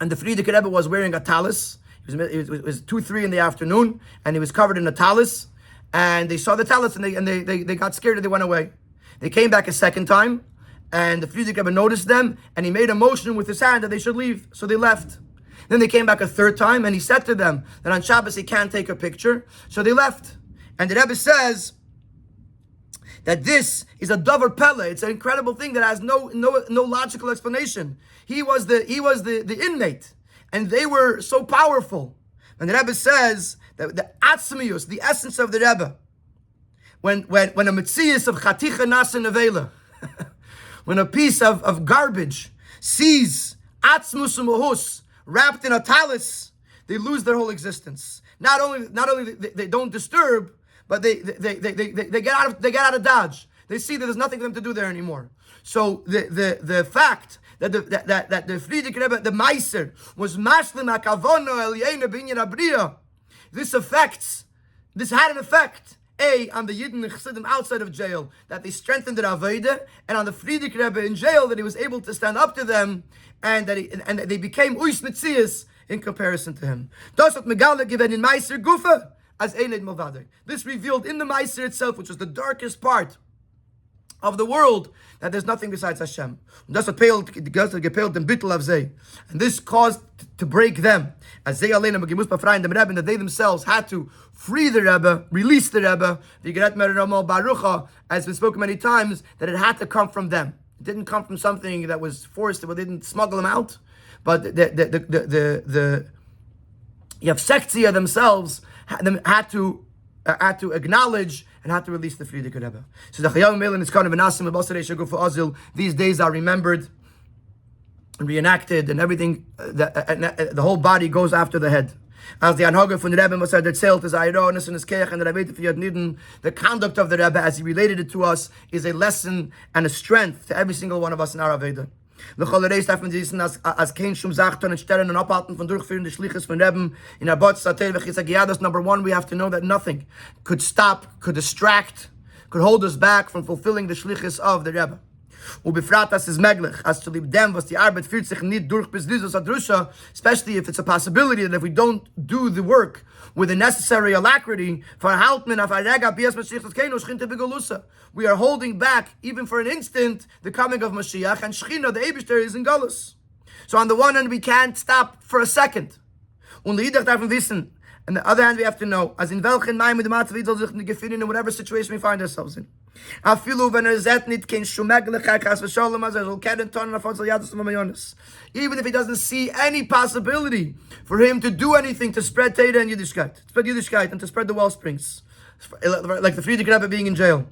and the Frierdiker Rebbe was wearing a talis. It was 2-3 in the afternoon, and he was covered in a talis, and they saw the talis, and they got scared, and they went away. They came back a second time, and the Frierdiker Rebbe noticed them, and he made a motion with his hand that they should leave, so they left. Then they came back a third time, and he said to them that on Shabbos he can't take a picture, so they left. And the Rebbe says that this is a davar pele. It's an incredible thing that has no logical explanation. He was the inmate, and they were so powerful. And the Rebbe says that the atzmius, the essence of the Rebbe, when a metzius of chaticha nasa nevela, when a piece of garbage sees atzmus umahus wrapped in a talis, they lose their whole existence. Not only they don't disturb, but they get out of dodge. They see that there's nothing for them to do there anymore. So the fact that the Frierdiker Rebbe, the Meiser, was mashlim hakavono eliyena binyan abriya, this had an effect, on the Yidden Chassidim outside of jail, that they strengthened their Avodah, and on the Frierdiker Rebbe in jail, that he was able to stand up to them, and that they became Uis Metzias in comparison to him. Das hat Megala given in Meiser Gufa as Eined Milvader. This revealed in the Meiser itself, which was the darkest part of the world, that there's nothing besides Hashem. And this caused to break them, as they that they themselves had to free the Rebbe, release the Rebbe. As been spoken many times, that it had to come from them. It didn't come from something that was forced, they didn't smuggle them out, but the Yavsektia themselves had to acknowledge and had to release the Frierdiker Rebbe. So the Chayam Mel and his kind of Anasim Azil, these days are remembered and reenacted, and everything, the whole body goes after the head. As the Anhaga from the Rebbe was said, zählt as Ironis and his Kech and the Rebbe Fiyad Nidden, the conduct of the Rebbe as he related it to us is a lesson and a strength to every single one of us in our Aveda. The Cholereis darf man wissen, als kein Schum sagt und stellen und abhalten von durchführende Schliches von Rebben in Abot Satel v'chisagiyadas. Number one, we have to know that nothing could stop, could distract, could hold us back from fulfilling the Schliches of the Rebbe. Ubefrat das is meglich, as to leave them was the Arbeit führt sich nicht durch bis dieses Adrusha, especially if it's a possibility that if we don't do the work with the necessary alacrity, we are holding back, even for an instant, the coming of Mashiach, and Shechina, the Eibishter, is in Galus. So on the one hand, we can't stop for a second. Und the Yidach darf wissen, on the other hand, we have to know, as in welchen Maim mit dem Matzavid soll sich nicht gefinden in whatever situation we find ourselves in. Afilu wenn zet nit kein Shumeglich has v'sholem as will keden ton of also yadus mayonis. Even if he doesn't see any possibility for him to do anything to spread Teda and Yiddishkeit, and to spread the wellsprings, like the Frierdiker Rebbe being in jail.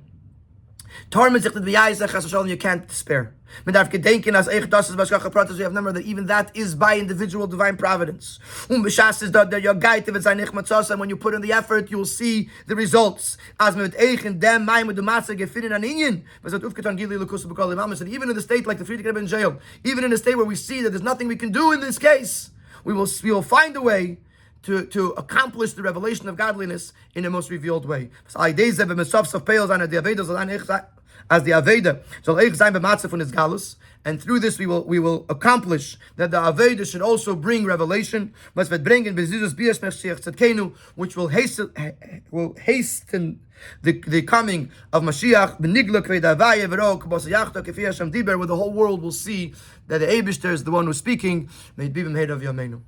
You can't despair. We have number that even that is by individual divine providence. When you put in the effort, you will see the results. Even in the state like the Frierdiker Rebbe in jail, even in a state where we see that there's nothing we can do in this case, we will find a way to accomplish the revelation of godliness in the most revealed way. As the Aveda shall eich sein b'matzah von his galus, and through this we will accomplish that the Aveda should also bring revelation, which will hasten the coming of Mashiach, where the whole world will see that the Eibishter is the one who's speaking. May it be b'mheir of Yameinu.